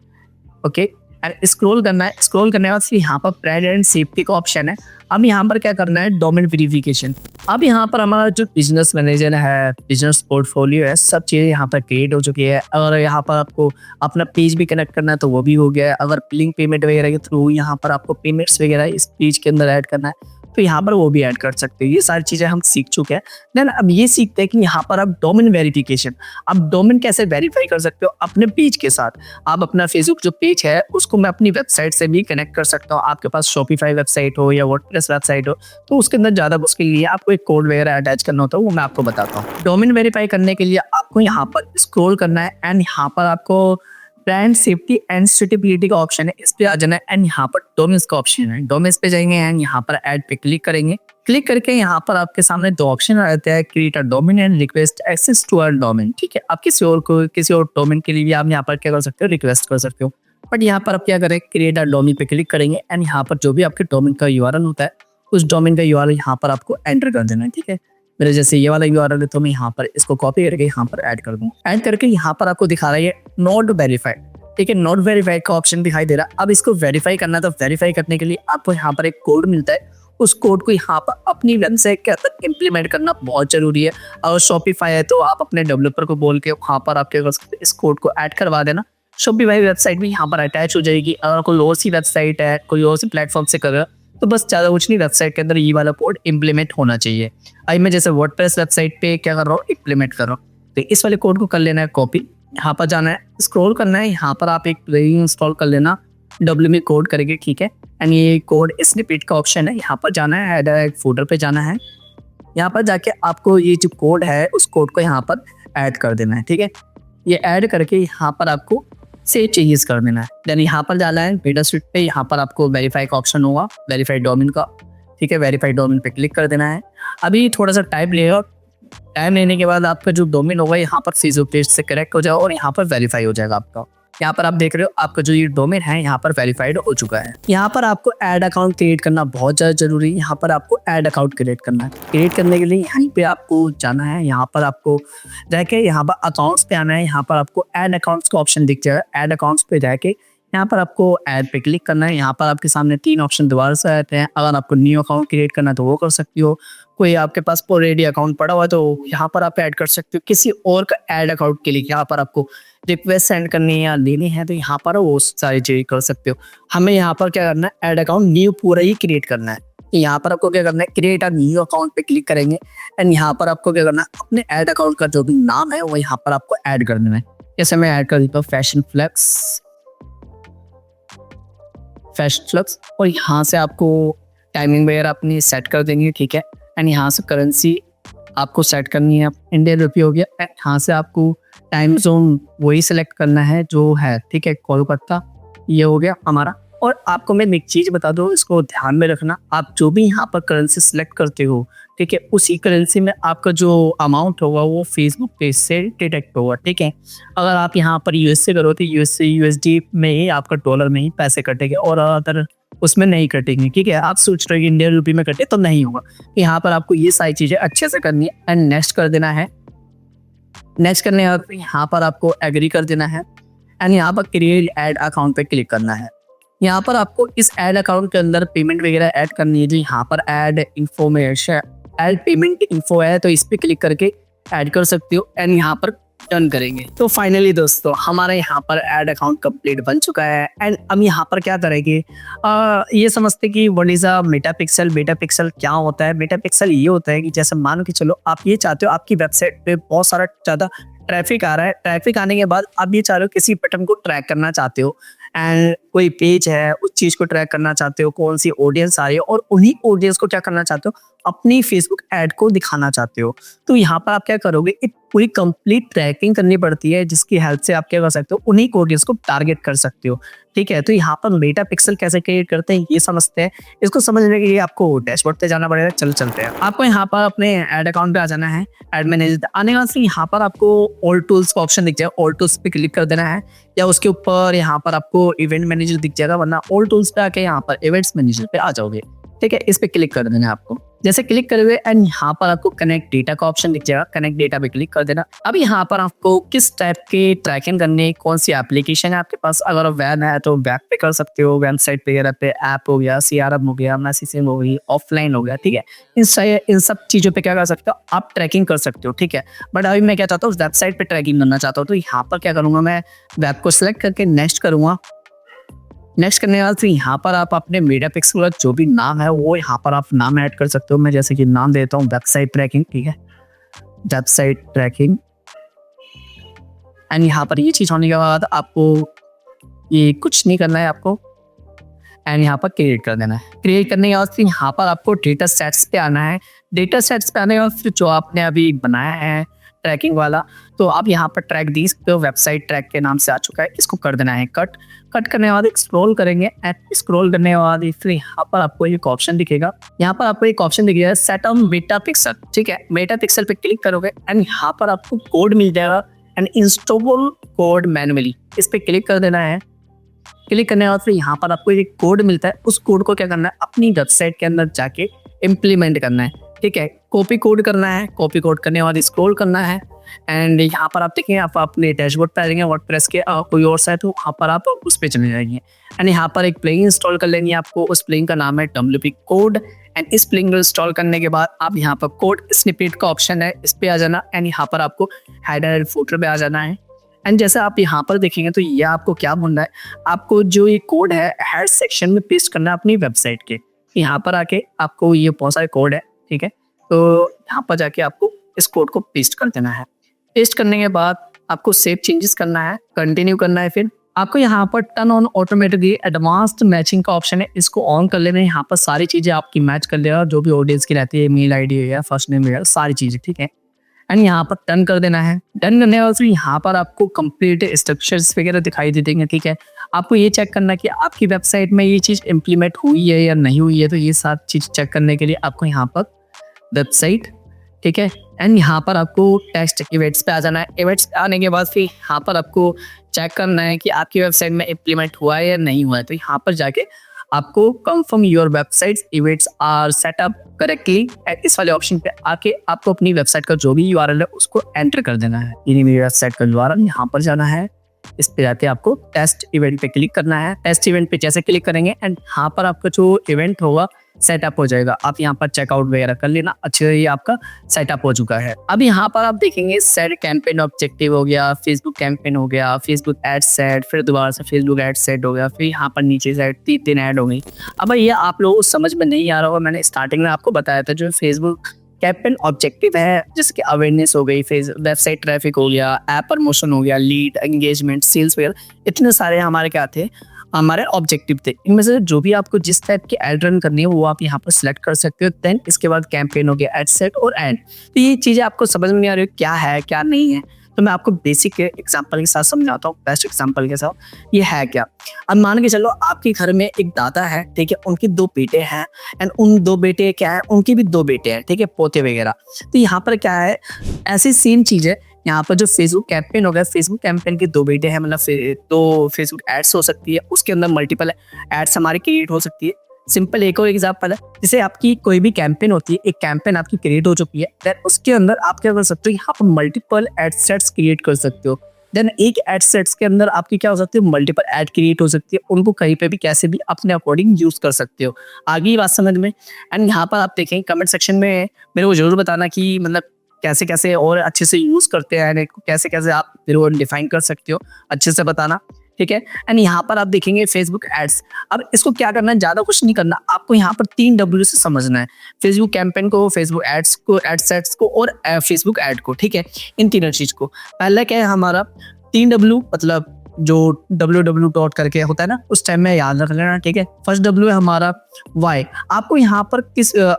[SPEAKER 1] ओके। एंड स्क्रॉल करना है। स्क्रॉल करने के बाद फिर यहाँ पर ब्रांड एंड सेफ्टी का ऑप्शन है। अब यहाँ पर क्या करना है, डोमेन वेरिफिकेशन। अब यहाँ पर हमारा जो बिजनेस मैनेजर है, बिजनेस पोर्टफोलियो है, सब चीज़ें यहाँ पर क्रिएट हो चुकी है। अगर यहाँ पर आपको अपना पेज भी कनेक्ट करना है तो वो भी हो गया है। अगर बिलिंग पेमेंट वगैरह के थ्रू यहाँ पर आपको पेमेंट्स वगैरह इस पेज के अंदर ऐड करना है तो यहाँ पर वो भी ऐड कर सकते हो। ये सारी चीज़ें हम सीख चुके हैं। देन अब ये सीखते हैं कि यहाँ पर आप डोमेन वेरिफिकेशन, आप डोमेन कैसे वेरीफाई कर सकते हो अपने पेज के साथ। आप अपना फेसबुक जो पेज है उसको मैं अपनी वेबसाइट से भी कनेक्ट कर सकता हूँ। आपके पास शॉपिफाई वेबसाइट हो या वर्डप्रेस वेबसाइट हो तो उसके अंदर ज़्यादा उसके लिए आपको एक कोड वगैरह अटैच करना होता है, वो मैं आपको बताता हूँ। डोमेन वेरीफाई करने के लिए आपको यहाँ पर स्क्रॉल करना है एंड यहाँ पर आपको ब्रांड सेफ्टी एंड सुटेबिलिटी का ऑप्शन है, इस पे आ जाना है एंड यहाँ पर डोमेन्स का ऑप्शन है। डोमेन्स पे जाएंगे एंड यहाँ पर ऐड पे क्लिक करेंगे। क्लिक करके यहाँ पर आपके सामने दो ऑप्शन आ जाते हैं, create a domain and request access to a domain. ठीक है, आप किसी और डोमेन के लिए भी आप यहाँ पर क्या कर सकते हो, रिक्वेस्ट कर सकते हो। बट यहाँ पर आप क्या करें, क्रिएट अ डोमेन पे क्लिक करेंगे एंड यहाँ पर जो भी आपके डोमेन का यूआरएल होता है उस डोमेन का यूआरएल यहाँ पर आपको एंटर कर देना है। ठीक है, मेरे जैसे ये वाला यूआरएल है तो मैं यहाँ पर इसको कॉपी करके यहाँ पर ऐड कर दूँ। ऐड करके यहाँ पर आपको दिखा रहा है नॉट वेरीफाइड। ठीक है, नॉट वेरीफाइड का ऑप्शन दिखाई दे रहा है। अब इसको वेरीफाई करना है तो वेरीफाई करने के लिए आपको यहाँ पर एक कोड मिलता है, उस कोड को यहाँ पर अपनी वेबसाइट के अंदर इम्प्लीमेंट करना बहुत जरूरी है। अगर शॉपिफाई है तो आप अपने डेवलपर को बोल के वहाँ पर आप क्या कर सकते हैं, इस कोड को ऐड करवा देना। शॉपिफाई वेबसाइट भी यहाँ पर अटैच हो जाएगी। अगर कोई और सी वेबसाइट है, कोई और सी प्लेटफॉर्म से कर रहा है तो बस ज़्यादा कुछ नहीं, वेबसाइट के अंदर ये वाला कोड इम्प्लीमेंट होना चाहिए। अभी मैं जैसे वर्डप्रेस वेबसाइट पे क्या कर रहा हूँ, इम्प्लीमेंट कर रहा हूँ, तो इस वाले कोड को कर लेना है कॉपी। यहाँ पर जाना है, स्क्रॉल करना है, यहाँ पर आप एक प्लगइन इंस्टॉल कर लेना डब्ल्यू में कोड करके। ठीक है, एंड ये कोड स्निपेट का ऑप्शन है, यहाँ पर जाना है, ऐड एक फोल्डर पे जाना है। यहाँ पर जाके आपको ये जो कोड है उस कोड को यहाँ पर ऐड कर देना है। ठीक है, ये ऐड करके यहाँ पर आपको सेव चेंजेस कर देना है। देन यहाँ पर जाना है बेटा स्विट पे, यहाँ पर आपको वेरीफाई का ऑप्शन होगा, वेरीफाइड डोमेन का। ठीक है, वेरीफाइड डोमेन पे क्लिक कर देना है। अभी थोड़ा सा टाइम लेगा, टाइम लेने के बाद आपका जो डोमेन होगा यहाँ पर फेसबुक पेज से कनेक्ट हो जाएगा और यहाँ पर वेरीफाई हो जाएगा आपका। यहाँ पर आप देख रहे हो आपका जो ये डोमेन है यहाँ पर वेरीफाइड हो चुका है। यहाँ पर आपको ऐड अकाउंट क्रिएट करना बहुत ज़्यादा जरूरी है। यहाँ पर आपको ऐड अकाउंट क्रिएट करना है। क्रिएट करने के लिए यहाँ पे आपको जाना है, यहाँ पर आपको जाके यहाँ पर अकाउंट्स पे आना है। यहाँ पर आपको ऐड अकाउंट्स का ऑप्शन दिख जाएगा। ऐड अकाउंट्स पे जाके यहाँ पर आपको ऐड पे क्लिक करना है। यहाँ पर आपके सामने 3 ऑप्शन दोबारा से आते हैं। अगर आपको न्यू अकाउंट क्रिएट करना है तो वो कर सकती हो। कोई आपके पास ऑलरेडी अकाउंट पड़ा हुआ है तो यहाँ पर आप ऐड कर सकते हो। किसी और का ऐड अकाउंट के लिए यहाँ पर आपको रिक्वेस्ट सेंड करनी है या लेनी है तो यहाँ पर वो सारी चीज़ें कर सकते हो। हमें यहाँ पर क्या करना है, ऐड अकाउंट न्यू पूरा ही क्रिएट करना है। यहाँ पर आपको क्या करना है, क्रिएट अ न्यू अकाउंट पे क्लिक करेंगे एंड यहाँ पर आपको क्या करना है, अपने ऐड अकाउंट का जो भी नाम है वो यहाँ पर आपको ऐड कर देना है। जैसे मैं ऐड कर देता हूँ फैशन फ्लेक्स, और यहाँ से आपको टाइमिंग वगैरह अपनी सेट कर देंगे। ठीक है, एंड यहाँ से करेंसी आपको सेट करनी है, इंडियन रुपी हो गया। एंड यहाँ से आपको टाइम जोन वही सिलेक्ट करना है जो है। ठीक है, कोलकाता ये हो गया हमारा। और आपको मैं एक चीज़ बता दूँ, इसको ध्यान में रखना, आप जो भी यहाँ पर करेंसी सिलेक्ट करते हो, ठीक है, उसी करेंसी में आपका जो अमाउंट होगा वो फेसबुक पेज से डिटेक्ट होगा। ठीक है, अगर आप यहाँ पर यूएसए करो तो यूएसए यूएसडी में ही आपका डॉलर में ही पैसे कटेंगे और अदर उसमें नहीं कटेंगे। ठीक है, आप सोच रहे हो इंडियन रुपी में कटे तो नहीं होगा। यहाँ पर आपको ये सारी चीज़ें अच्छे से करनी है एंड नेक्स्ट कर देना है। नेक्स्ट करने के बाद यहाँ पर आपको एग्री कर देना है एंड यहाँ पर क्रिएट ऐड अकाउंट पे क्लिक करना है। यहाँ पर आपको इस ऐड अकाउंट के अंदर पेमेंट वगैरह ऐड करनी है। जो यहाँ पर add information, add payment info है तो इस पर क्लिक करके ऐड कर सकते हो एंड यहाँ पर डन करेंगे। तो फाइनली दोस्तों हमारा यहाँ पर ऐड अकाउंट कंप्लीट बन चुका है। एंड हम यहाँ पर क्या करेंगे, ये समझते कि व्हाट इज अ मेटापिक्सल। मेटापिक्सल क्या होता है? मेटापिक्सल ये होता है कि जैसे मान के चलो आप ये चाहते हो आपकी वेबसाइट पे बहुत सारा ज़्यादा ट्रैफिक आ रहा है। ट्रैफिक आने के बाद आप ये चाह रहे हो किसी बटन को ट्रैक करना चाहते हो एंड कोई पेज है उस चीज़ को ट्रैक करना चाहते हो, कौन सी ऑडियंस आ रही है और उन्हीं ऑडियंस को क्या करना चाहते हो, अपनी फेसबुक ऐड को दिखाना चाहते हो। तो यहाँ पर आप क्या करोगे, एक पूरी कंप्लीट ट्रैकिंग करनी पड़ती है जिसकी हेल्प से आप क्या कर सकते हो, उन्हीं ऑडियंस को टारगेट कर सकते हो। ठीक है, तो यहाँ पर मेटापिक्सल कैसे क्रिएट करते हैं ये समझते हैं। इसको समझने के लिए आपको डैशबोर्ड पे जाना पड़ेगा। चलते हैं, आपको यहाँ पर अपने ऐड अकाउंट पे आ जाना है। ऐड मैनेजर आने के बाद यहाँ पर आपको ऑल टूल्स का ऑप्शन दिख जाएगा, ऑल टूल्स पे क्लिक कर देना है या उसके ऊपर यहाँ पर आपको इवेंट मैनेजर दिख जाएगा, वरना ऑल टूल्स पे आके यहाँ पर इवेंट्स मैनेजर पे आ जाओगे। ठीक है, इस पे क्लिक कर देना है आपको। जैसे क्लिक करोगे एंड यहाँ पर आपको कनेक्ट डेटा का ऑप्शन दिख जाएगा, कनेक्ट डेटा पे क्लिक कर देना। अब यहाँ पर आपको किस टाइप के ट्रैकिंग करनी है, कौन सी एप्लीकेशन है आपके पास, अगर वेब है तो वेब पे कर सकते हो, वेबसाइट वगैरह पे, ऐप हो गया, CRM हो गया, मैसेजिंग हो गई, ऑफलाइन हो गया, ठीक है। इन सब चीज़ों पे क्या कर सकते हो आप, ट्रैकिंग कर सकते हो, ठीक है। बट अभी मैं क्या चाहता हूँ, वेबसाइट पे ट्रैकिंग करना चाहता हूँ, तो यहाँ पर क्या करूँगा, मैं वेब को सिलेक्ट करके नेक्स्ट करूँगा। नेक्स्ट करने के बाद फिर यहाँ पर आप अपने मीडिया पिक्सल का जो भी नाम है वो यहाँ पर आप नाम ऐड कर सकते हो। मैं जैसे कि नाम देता हूँ वेबसाइट ट्रैकिंग, ठीक है, वेबसाइट ट्रैकिंग। एंड यहाँ पर ये चीज़ होने के बाद आपको ये कुछ नहीं करना है आपको, एंड यहाँ पर क्रिएट कर देना है। क्रिएट करने के बाद फिर यहाँ पर आपको डेटा सेट्स पे आना है। डेटा सेट्स पे आने के बाद फिर जो आपने अभी बनाया है ट्रैकिंग वाला, तो आप यहाँ पर ट्रैक दी तो वेबसाइट ट्रैक के नाम से आ चुका है, इसको कर देना है कट। कट करने के बाद एक स्क्रॉल करेंगे एंड स्क्रॉल करने के बाद फिर यहाँ पर आपको एक ऑप्शन दिखेगा। यहाँ पर आपको एक ऑप्शन दिखेगा सेट ऑन मेटा पिक्सल, ठीक है। मेटा पिक्सल पे क्लिक करोगे एंड यहाँ पर आपको कोड मिल जाएगा एंड इंस्टॉल कोड मैनुअली, इस पे क्लिक कर देना है। क्लिक करने के बाद फिर यहाँ पर आपको एक कोड मिलता है, उस कोड को क्या करना है, अपनी वेबसाइट के अंदर जाके इम्प्लीमेंट करना है, ठीक है। कॉपी कोड करना है, कॉपी कोड करने के बाद स्क्रॉल करना है एंड यहाँ पर आप देखेंगे आप अपने डैशबोर्ड पे आ जाएंगे वर्डप्रेस के, कोई और साइट हो वहाँ पर आप उस पर चले जाएंगे एंड यहाँ पर एक प्लगइन इंस्टॉल कर लेनी है आपको। उस प्लगइन का नाम है WP कोड एंड इस प्लगइन को इंस्टॉल करने के बाद आप यहाँ पर कोड स्निपेट का ऑप्शन है, इस पे आ जाना एंड यहाँ पर आपको हेडर एंड फुटर पे आ जाना है। एंड जैसे आप यहाँ पर देखेंगे तो ये आपको क्या बोलना है, आपको जो ये कोड है हेड सेक्शन में पेस्ट करना है अपनी वेबसाइट के। यहाँ पर आके आपको ये बहुत सारे कोड है, ठीक है, तो यहाँ पर जाके आपको इस कोड को पेस्ट कर देना है। पेस्ट करने के बाद आपको सेव चेंजेस करना है, कंटिन्यू करना है। फिर आपको यहाँ पर turn on automatically advanced matching का ऑप्शन है, इसको ऑन कर लेना है। यहाँ पर सारी चीज़ें आपकी मैच कर लेगा, जो भी ऑडियंस की रहती है, मेल ID है या फर्स्ट नेम है, सारी चीज़ें, ठीक है। एंड यहाँ पर डन कर देना है। डन करने के बाद फिर यहाँ पर आपको कंप्लीट स्ट्रक्चर्स वगैरह दिखाई दे देंगे, ठीक है। आपको ये चेक करना है कि आपकी वेबसाइट में ये चीज़ इम्प्लीमेंट हुई है या नहीं हुई है, तो ये सारी चीज़ चेक करने के लिए आपको यहाँ पर वेबसाइट, ठीक है, एंड यहाँ पर आपको टेक्स्ट इवेंट्स पे आ जाना है। इवेंट्स पे आने के बाद फिर यहाँ पर आपको चेक करना है कि आपकी वेबसाइट में इम्प्लीमेंट हुआ है या नहीं हुआ है, तो यहाँ पर जाके आपको confirm your website events are setup correctly, इस वाले ऑप्शन पे आके आपको अपनी वेबसाइट का जो भी URL है उसको एंटर कर देना है। ये मेरी वेबसाइट का URL, यहाँ पर जाना है, इस पे जाके आपको टेस्ट इवेंट पे क्लिक करना है। टेस्ट इवेंट पे जैसे क्लिक करेंगे एंड यहाँ पर आपका जो इवेंट होगा सेटअप हो जाएगा। आप यहाँ पर चेकआउट वगैरह कर लेना, अच्छे से ये आपका सेटअप हो चुका है। अब यहाँ पर आप देखेंगे सेट कैंपेन ऑब्जेक्टिव हो गया, फेसबुक कैंपेन हो गया, फेसबुक एड सेट, फिर दोबारा से फेसबुक एड सेट हो गया, फिर यहाँ पर नीचे साइड 3 ऐड हो गई। अब ये आप लोगों को समझ में नहीं आ रहा होगा, मैंने स्टार्टिंग में आपको बताया था जो फेसबुक कैंपेन ऑब्जेक्टिव है, जिसकी अवेयरनेस हो गई, वेबसाइट ट्रैफिक हो गया, ऐप प्रमोशन हो गया, लीड एंगेजमेंट, सेल्स वगैरह, इतने सारे हमारे क्या थे, हमारे ऑब्जेक्टिव थे। इनमें से जो भी आपको जिस टाइप की एड रन करनी है वो आप यहाँ पर सिलेक्ट कर सकते हो। देन इसके बाद कैंपेन हो गया, एड सेट और एड। तो ये चीज़ें आपको समझ में नहीं आ रही क्या है क्या नहीं है, तो मैं आपको बेसिक एग्जांपल के साथ समझाता हूँ, बेस्ट एग्जांपल के साथ। ये है क्या, अब मान के चलो आपके घर में एक दादा है, ठीक है, उनके 2 बेटे हैं एंड उन 2 बेटे क्या है, उनके भी 2 बेटे हैं, ठीक है, पोते वगैरह। तो यहाँ पर क्या है, ऐसी सेम चीज़ है। यहाँ पर जो फेसबुक कैंपेन हो गया, फेसबुक कैंपेन के 2 बेटे हैं, मतलब 2 फेसबुक एड्स हो सकती है, उसके अंदर मल्टीपल एड्स हमारी क्रिएट हो सकती है। सिंपल एक और एग्जांपल है, जैसे आपकी कोई भी कैंपेन होती है, एक कैंपेन आपकी क्रिएट हो चुकी है, देन उसके अंदर आप क्या कर सकते हो, यहाँ पर मल्टीपल एड सेट्स क्रिएट कर सकते हो। देन एक एड सेट्स के अंदर आपकी क्या हो सकती है, मल्टीपल एड क्रिएट हो सकती है, उनको कहीं पे भी कैसे भी अपने अकॉर्डिंग यूज कर सकते हो। आगे ये बात समझ में। एंड यहाँ पर आप देखें कमेंट सेक्शन में मेरे को जरूर बताना कि मतलब कैसे कैसे और अच्छे से यूज करते हैं, कैसे कैसे आप फिर वो डिफाइन कर सकते हो, अच्छे से बताना, ठीक है। एंड यहाँ पर आप देखेंगे फेसबुक एड्स। अब इसको क्या करना है, ज्यादा कुछ नहीं करना, आपको यहाँ पर 3 W से समझना है, फेसबुक कैंपेन को, फेसबुक एड्स को, एड सेट्स को और फेसबुक एड को, ठीक है। इन तीनों चीज को पहले क्या है हमारा 3 W, मतलब जो www डॉट करके होता है ना, उस टाइम में याद रख लेना, ठीक है। फर्स्ट W है हमारा वाई। आपको यहाँ पर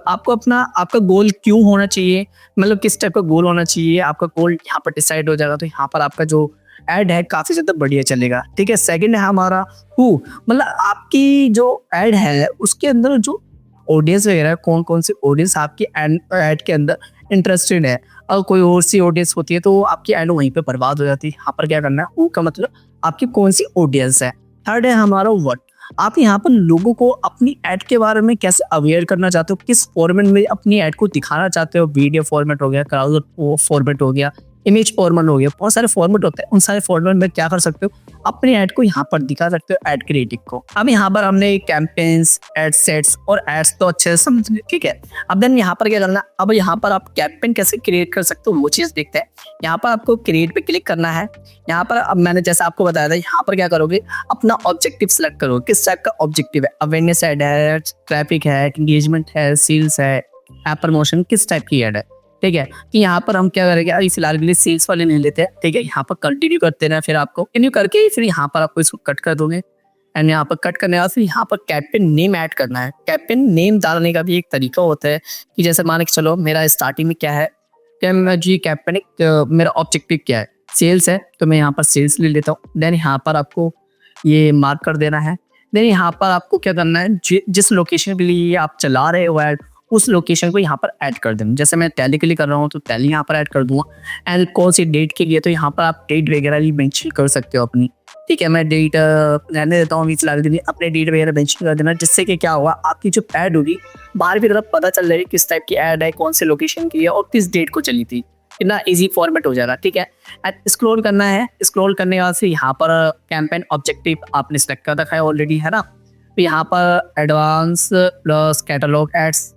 [SPEAKER 1] आपको अपना आपका गोल क्यों होना चाहिए, मतलब किस टाइप का गोल होना चाहिए, आपका गोल यहाँ पर डिसाइड हो जाएगा, तो यहाँ पर आपका जो एड है काफी ज्यादा बढ़िया चलेगा, ठीक है। सेकंड है हमारा हु, मतलब आपकी जो एड है उसके अंदर जो ऑडियंस वगैरह, कौन कौन सी ऑडियंस आपकी एड के अंदर इंटरेस्टेड है। और कोई और सी ऑडियंस होती है तो आपकी एड वहीं पे बर्बाद हो जाती है। यहाँ पर क्या करना है, हु का मतलब आपकी कौन सी ऑडियंस है। थर्ड है हमारा व्हाट, आप यहाँ पर लोगों को अपनी ऐड के बारे में कैसे अवेयर करना चाहते हो, किस फॉर्मेट में अपनी ऐड को दिखाना चाहते हो। वीडियो फॉर्मेट हो गया, क्राउड फॉर्मेट हो गया, इमेज फॉर्मेट हो गया, बहुत सारे फॉर्मेट होते हैं। उन सारे फॉर्मेट में क्या कर सकते हो, अपनी ऐड को यहाँ पर दिखा सकते हो, ऐड क्रिएटिव को। अब यहाँ पर हमने कैंपेन्स, एड सेट्स और एड्स तो अच्छे से समझ लिए, ठीक है। अब देन यहाँ पर क्या करना, अब यहाँ पर आप कैंपेन कैसे क्रिएट कर सकते हो वो चीज़ देखते हैं। यहाँ पर आपको क्रिएट पे क्लिक करना है। यहाँ पर अब मैंने जैसे आपको बताया था, यहाँ पर क्या करोगे, अपना ऑब्जेक्टिव सेलेक्ट करो, किस टाइप का ऑब्जेक्टिव है। अवेयरनेस ऐड है, ट्रैफिक है, एंगेजमेंट है, सेल्स है, ऐप प्रमोशन, किस टाइप की ऐड है, ठीक है। कि यहाँ पर हम क्या करेंगे, अभी फिलहाल के लिए सेल्स वाले नहीं लेते हैं, ठीक है। यहाँ पर कंटिन्यू करते हैं, फिर आपको कंटिन्यू करके फिर यहाँ पर आपको इसको कट कर दोगे। एंड यहाँ पर कट करने के बाद फिर यहाँ पर कैंपेन नेम ऐड करना है। कैंपेन नेम डालने का भी एक तरीका होता है कि जैसे मान के चलो मेरा स्टार्टिंग में क्या है, क्या मैं जी कैंपेन मेरा ऑब्जेक्टिव क्या है, सेल्स है, तो मैं यहाँ पर सेल्स ले लेता हूँ। देन यहाँ पर आपको ये मार्क कर देना है। देन यहाँ पर आपको क्या करना है, जिस लोकेशन के लिए आप चला रहे हो ऐड, उस लोकेशन को यहाँ पर ऐड कर देना। जैसे मैं टैली के लिए कर रहा हूँ तो टैली यहाँ पर ऐड कर दूंगा। एंड कौन सी डेट के लिए, तो यहाँ पर आप डेट वगैरह भी मेंशन कर सकते हो अपनी, ठीक है। मैं डेट रहने देता हूँ, 20 लाख दिन अपने डेट वगैरह मेंशन कर देना, जिससे कि क्या होगा, आपकी जो ऐड होगी बाहर की तरफ पता चल जाएगी किस टाइप की ऐड है, कौन से लोकेशन की है और किस डेट को चली थी। इतना इजी फॉर्मेट हो जाएगा, ठीक है। एंड स्क्रॉल करना है। स्क्रॉल करने के बाद से यहाँ पर कैंपेन ऑब्जेक्टिव आपने सेलेक्ट कर रखा है ऑलरेडी, है ना। तो यहाँ पर एडवांस प्लस कैटलॉग एड्स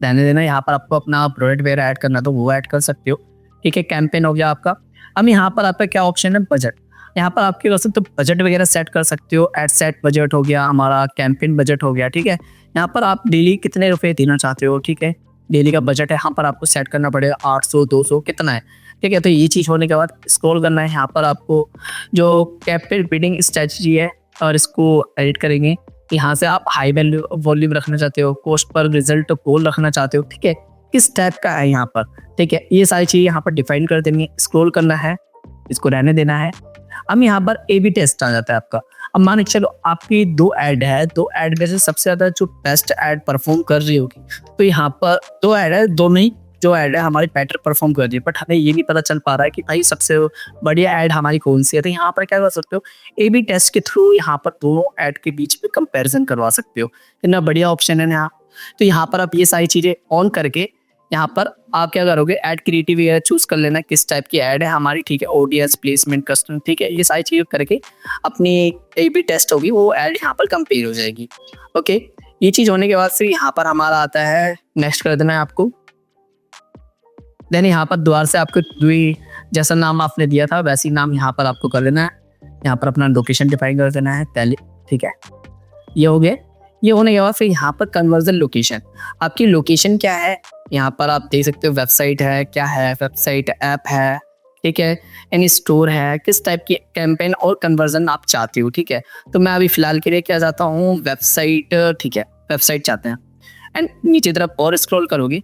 [SPEAKER 1] रहने देना। यहाँ पर आपको अपना प्रोडक्ट वगैरह ऐड करना तो वो ऐड कर सकते हो, ठीक है। कैंपेन हो गया आपका। अब यहाँ पर आपका क्या ऑप्शन है, बजट। यहाँ पर आपके कर सकते हो बजट वगैरह सेट कर सकते हो। एड सेट बजट हो गया हमारा, कैंपेन बजट हो गया, ठीक है। यहाँ पर आप डेली कितने रुपए देना चाहते हो, ठीक है। डेली का बजट है, यहाँ पर आपको सेट करना पड़ेगा, 800 200 कितना है, ठीक है। तो ये चीज़ होने के बाद स्क्रॉल करना है। यहाँ पर आपको जो कैंपेन बिडिंग स्ट्रेटजी है और इसको एडिट करेंगे। यहाँ से आप हाई वैल्यू वॉल्यूम रखना चाहते हो, कॉस्ट पर रिजल्ट गोल रखना चाहते हो, ठीक है, किस टाइप का है यहाँ पर, ठीक है। ये सारी चीज़ें यहाँ पर डिफाइन कर देंगे। स्क्रॉल करना है, इसको रहने देना है। अब यहाँ पर ए बी टेस्ट आ जाता है आपका। अब मान के चलो आपकी 2 ऐड है, 2 ऐड में से सबसे ज़्यादा जो बेस्ट ऐड परफॉर्म कर रही होगी, तो यहाँ पर 2 ऐड है, 2 में जो ऐड है हमारी बेटर परफॉर्म कर रही है, बट हमें ये नहीं पता चल पा रहा है कि भाई सबसे बढ़िया ऐड हमारी कौन सी है। तो यहाँ पर क्या कर सकते हो, ए बी टेस्ट के थ्रू यहाँ पर दोनों ऐड के बीच में कंपैरिजन करवा सकते हो। इतना बढ़िया ऑप्शन है यहाँ। तो यहाँ पर आप ये सारी चीज़ें ऑन करके यहाँ पर आप क्या करोगे, ऐड क्रिएटिव वगैरह चूज कर लेना, किस टाइप की ऐड है हमारी, ठीक है। ऑडियंस, प्लेसमेंट, कस्टमर, ठीक है। ये सारी चीज़ें करके अपनी ए बी टेस्ट होगी, वो ऐड यहाँ पर कंपेयर हो जाएगी। ओके, ये चीज़ होने के बाद फिर यहाँ पर हमारा आता है, नेक्स्ट कर देना है आपको। देन यहाँ पर दोबारा से आपको जैसा नाम आपने दिया था वैसे ही नाम यहाँ पर आपको कर देना है। यहाँ पर अपना लोकेशन डिफाइन कर देना है टैली, ठीक है। ये हो गया। ये होने के बाद फिर यहाँ पर कन्वर्जन लोकेशन, आपकी लोकेशन क्या है, यहाँ पर आप देख सकते हो वेबसाइट है, क्या है, वेबसाइट ऐप है, ठीक है, एनी स्टोर है, किस टाइप की कैंपेन और कन्वर्जन आप चाहते हो, ठीक है। तो मैं अभी फिलहाल के लिए क्या चाहता हूँ, वेबसाइट, ठीक है, वेबसाइट चाहते हैं। एंड नीचे तरफ और स्क्रॉल करोगे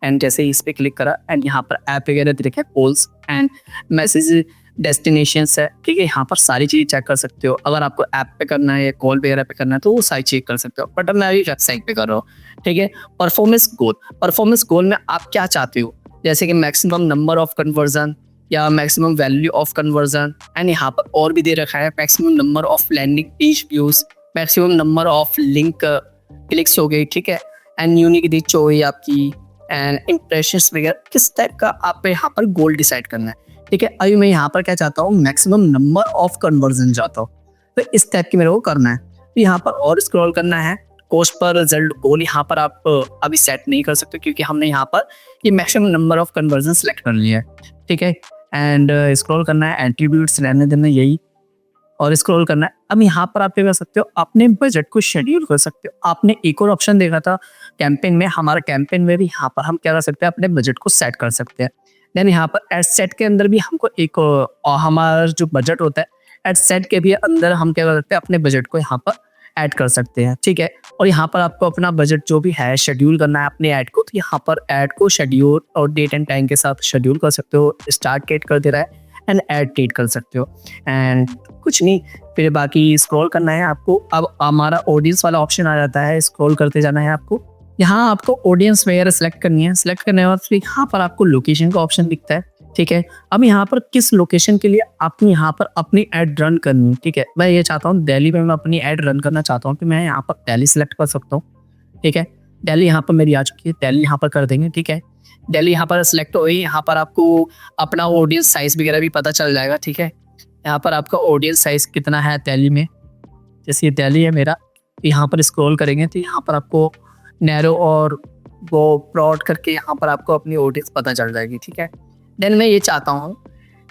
[SPEAKER 1] एंड जैसे ही इस पर क्लिक करा एंड यहाँ पर ऐप वगैरह दिखे, कॉल्स एंड मैसेज, डेस्टिनेशंस है, ठीक है। यहाँ पर सारी चीज़ें चेक कर सकते हो। अगर आपको ऐप पे करना है या कॉल वगैरह पे करना है तो वो सारी चीज़ कर सकते हो, बट मैं अभी वेबसाइट पे कर रहा हूँ, ठीक है। परफॉर्मेंस गोल, परफॉर्मेंस गोल में आप क्या चाहते हो, जैसे कि मैक्सिमम नंबर ऑफ कन्वर्जन या maximum value of conversion. And यहाँ पर और भी दे रखा है, maximum number of landing page views, maximum number of link clicks हो गई, ठीक है। एंड यूनिक रीच हो गई आपकी, एंड इम्प्रेशंस वगैरह, किस टाइप का आप यहाँ पर गोल डिसाइड करना है, ठीक है। अभी मैं यहाँ पर क्या चाहता हूँ, मैक्सिमम नंबर ऑफ कन्वर्जन चाहता हूँ, तो इस टाइप की मेरे को करना है। तो यहाँ पर और स्क्रॉल करना है। कॉस्ट पर रिजल्ट गोल यहाँ पर आप अभी सेट नहीं कर सकते क्योंकि हमने यहाँ पर ये maximum number of conversion select कर लिया है, ठीक है। एंड स्क्रॉल करना है, एट्रीब्यूट्स रहने देना यही, और स्क्रॉल करना है। अब यहाँ पर आप क्या कर सकते हो, अपने बजट को शेड्यूल कर सकते हो। आपने एक और ऑप्शन देखा था कैंपेन में, हमारा कैंपेन में भी यहाँ पर हम क्या कर सकते हैं, अपने बजट को सेट कर सकते हैं। देन यहाँ पर एड सेट के अंदर भी हमको एक हमारा जो बजट होता है, एड सेट के भी अंदर हम क्या कर सकते हैं, अपने बजट को यहाँ पर ऐड कर सकते हैं, ठीक है। और यहाँ पर आपको अपना बजट जो भी है शेड्यूल करना है अपने ऐड को, तो यहाँ पर ऐड को शेड्यूल और डेट एंड टाइम के साथ शेड्यूल कर सकते हो। स्टार्ट डेट कर दे रहा है एंड ऐड डेट कर सकते हो, एंड कुछ नहीं, फिर बाकी स्क्रॉल करना है आपको। अब हमारा ऑडियंस वाला ऑप्शन आ जाता है, स्क्रॉल करते जाना है आपको। यहाँ आपको ऑडियंस वगैरह सेलेक्ट करनी है। सेलेक्ट करने के बाद फिर यहाँ पर आपको लोकेशन का ऑप्शन दिखता है, ठीक है। अब यहाँ पर किस लोकेशन के लिए आपको यहाँ पर अपनी ऐड रन करनी है, ठीक है। मैं ये चाहता हूँ दिल्ली में मैं अपनी ऐड रन करना चाहता हूँ, तो मैं यहाँ पर दिल्ली सेलेक्ट कर सकता हूँ, ठीक है। दिल्ली यहाँ पर मेरी आ चुकी है, दिल्ली यहाँ पर कर देंगे, ठीक है। दिल्ली यहाँ पर सेलेक्ट हो गई। यहाँ पर आपको अपना ऑडियंस साइज़ वगैरह भी पता चल जाएगा, ठीक है। यहाँ पर आपका ऑडियंस साइज़ कितना है दिल्ली में, जैसे ये दिल्ली है मेरा, तो यहाँ पर स्क्रॉल करेंगे तो यहाँ पर आपको नैरो और वो ब्रॉड करके यहाँ पर आपको अपनी ऑडियंस पता चल जाएगी, ठीक है। देन मैं ये चाहता हूँ,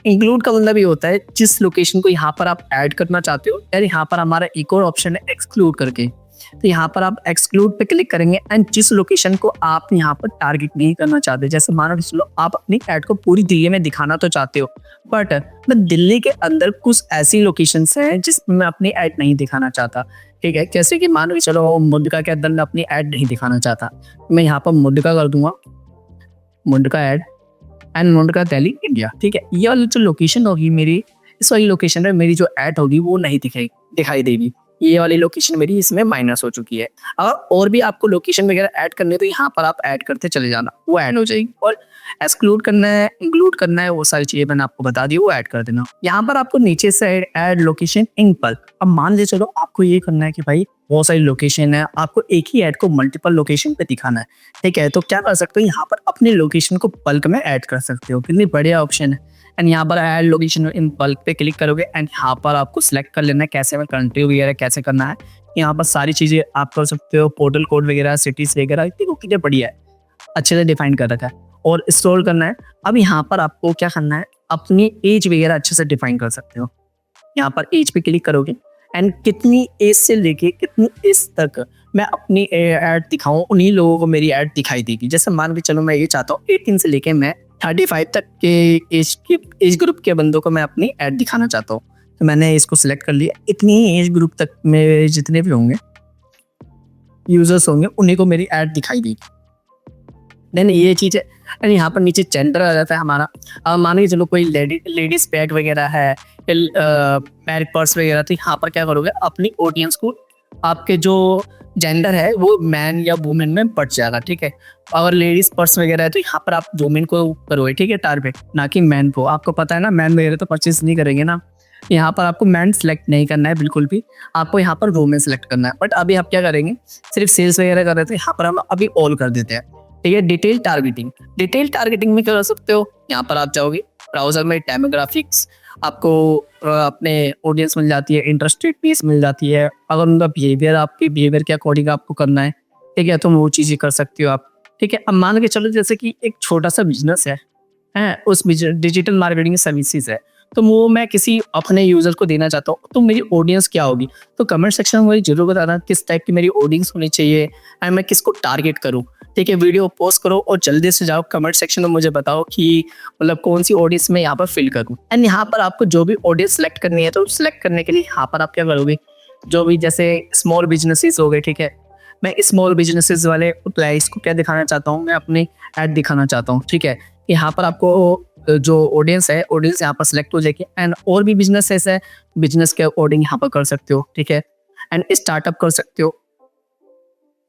[SPEAKER 1] इंक्लूड का मतलब ये होता है जिस लोकेशन को यहाँ पर आप ऐड करना चाहते हो, यार यहाँ पर हमारा एक और ऑप्शन है एक्सक्लूड करके, तो यहाँ पर आप एक्सक्लूड पे क्लिक करेंगे एंड जिस लोकेशन को आप यहाँ पर टारगेट नहीं करना चाहते, जैसे मानो कि चलो आप अपनी ऐड को पूरी दिल्ली में दिखाना तो चाहते हो, बट मैं दिल्ली के अंदर कुछ ऐसी लोकेशंस हैं जिसमें मैं अपनी ऐड नहीं दिखाना चाहता, ठीक है। जैसे कि मानो कि चलो मुद्रिका के अंदर मैं अपनी ऐड नहीं दिखाना चाहता, मैं यहाँ पर मुद्रिका कर दूंगा, मुद्रिका ऐड एंड मुद्रिका दिल्ली इंडिया, ठीक है। ये वाली जो लोकेशन होगी मेरी, इस वाली लोकेशन में मेरी जो ऐड होगी वो नहीं दिखाई देगी, ये वाली लोकेशन मेरी इसमें माइनस हो चुकी है। अगर और भी आपको लोकेशन वगैरह ऐड करने तो यहाँ पर आप ऐड करते चले जाना, वो ऐड हो जाएगी। और एक्सक्लूड करना है, इंक्लूड करना है, वो सारी चीजें मैंने आपको बता दी, वो ऐड कर देना। यहाँ पर आपको नीचे से ऐड लोकेशन इन बल्क। अब मान लीजिए चलो आपको ये करना है कि भाई बहुत सारी लोकेशन है, आपको एक ही ऐड को मल्टीपल लोकेशन पे दिखाना है, ठीक है। तो क्या कर सकते हो, यहाँ पर अपने लोकेशन को बल्क में ऐड कर सकते हो, कितनी बढ़िया ऑप्शन है। एंड यहाँ पर ऐड लोकेशन इन बल्क पे क्लिक करोगे एंड यहाँ पर आपको सिलेक्ट कर लेना है कैसे में कंट्री वगैरह कैसे करना है। यहाँ पर सारी चीज़ें आप कर सकते हो, पोर्टल कोड वगैरह, सिटीज वगैरह, देखो कितने बढ़िया है, अच्छे से डिफाइन कर रखा है। और स्क्रॉल करना है। अब यहाँ पर आपको क्या करना है, अपनी एज वगैरह अच्छे से डिफाइन कर सकते हो। यहाँ पर एज पे क्लिक करोगे एंड कितनी एज से लेके कितनी एज तक मैं अपनी ऐड दिखाऊं, उन्हीं लोगों को मेरी ऐड दिखाई देगी। जैसे मान के चलो मैं ये चाहता हूँ 18 से लेके मैं 35 तक के एज ग्रुप के बंदों को मैं अपनी ऐड दिखाना चाहता हूँ, तो मैंने इसको सिलेक्ट कर लिया। इतनी ही एज ग्रुप तक में जितने भी होंगे यूजर्स होंगे उन्हीं को मेरी ऐड दिखाई देगी। देन ये चीज़ है, एंड यहाँ पर नीचे जेंडर आ जाता है हमारा। अब मान के चलो कोई लेडीज बैग वगैरह है, मैरिड पर्स वगैरह, तो यहाँ पर क्या करोगे, अपनी ऑडियंस को आपके जो जेंडर है वो मैन या वुमेन में बढ़ जाएगा, ठीक है। अगर लेडीज पर्स वगैरह है तो यहाँ पर आप वुमेन को करोगे, ठीक है, टारगेट, ना कि मैन को। आपको पता है ना मैन वगैरह तो परचेज नहीं करेंगे ना, यहाँ पर आपको मैन सेलेक्ट नहीं करना है बिल्कुल भी, आपको यहाँ पर वुमेन सेलेक्ट करना है। बट अभी आप क्या करेंगे, सिर्फ सेल्स वगैरह कर रहे थे, यहाँ पर हम अभी ऑल कर देते हैं, ठीक है। डिटेल टारगेटिंग में क्या कर सकते हो, यहाँ पर आप जाओगे ब्राउजर में, डेमोग्राफिक्स, आपको अपने ऑडियंस मिल जाती है, इंटरेस्टेड पीस मिल जाती है। अगर उनका बिहेवियर आपके बिहेवियर के अकॉर्डिंग आपको करना है, ठीक है, तो वो चीज़ें कर सकते हो आप, ठीक है। अब मान के चलो जैसे कि एक छोटा सा बिजनेस है उस डिजिटल मार्केटिंग सर्विसेज है, तो वो मैं किसी अपने यूजर को देना चाहता हूँ, तो मेरी ऑडियंस क्या होगी, तो कमेंट सेक्शन में मुझे जरूर बताना किस टाइप की मेरी ऑडियंस होनी चाहिए एंड मैं किसको टारगेट करूँ, ठीक है। वीडियो पोस्ट करो और जल्दी से जाओ कमेंट सेक्शन में मुझे बताओ कि मतलब कौन सी ऑडियंस मैं यहाँ पर फिल करूँ। एंड यहाँ पर आपको जो भी ऑडियंस सेलेक्ट करनी है, तो सेलेक्ट करने के लिए यहाँ पर आप क्या करोगे, जो भी जैसे स्मॉल बिजनेसेस हो गए, ठीक है, मैं स्मॉल बिजनेसेस वाले एम्प्लॉइज को क्या दिखाना चाहता हूँ, मैं अपनी ऐड दिखाना चाहता हूँ, ठीक है। यहाँ पर आपको जो ऑडियंस है, ऑडियंस यहाँ पर सेलेक्ट हो जाएगी। एंड और भी बिजनेसेस है, बिजनेस के अकॉर्डिंग यहाँ पर कर सकते हो, ठीक है। एंड स्टार्टअप कर सकते हो,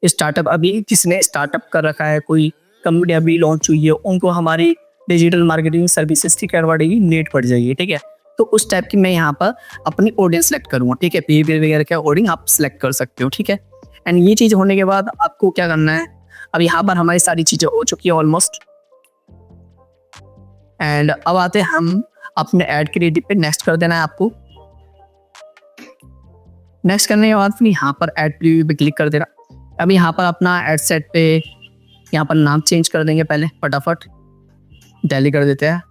[SPEAKER 1] स्टार्टअप अभी जिसने स्टार्टअप कर रखा है, कोई कंपनी अभी लॉन्च हुई है, उनको हमारी डिजिटल मार्केटिंग सर्विसेज की करवाएगी, नेट पड़ जाएगी, ठीक है। तो उस टाइप की मैं यहाँ पर अपनी ऑडियंस सेलेक्ट करूँगा, ठीक है। बिहेवियर वगैरह के अकॉर्डिंग आप सेलेक्ट कर सकते हो, ठीक है। एंड ये चीज़ होने के बाद आपको क्या करना है, अब यहाँ पर हमारी सारी चीज़ें हो चुकी है ऑलमोस्ट। एंड अब आते हैं हम अपने ऐड क्रिएटिव पे, नेक्स्ट कर देना है आपको। नेक्स्ट करने के बाद फिर यहाँ पर ऐड प्रीव्यू पे क्लिक कर देना। अब यहाँ पर अपना ऐड सेट पे यहाँ पर नाम चेंज कर देंगे, पहले फटाफट दिल्ली कर देते हैं,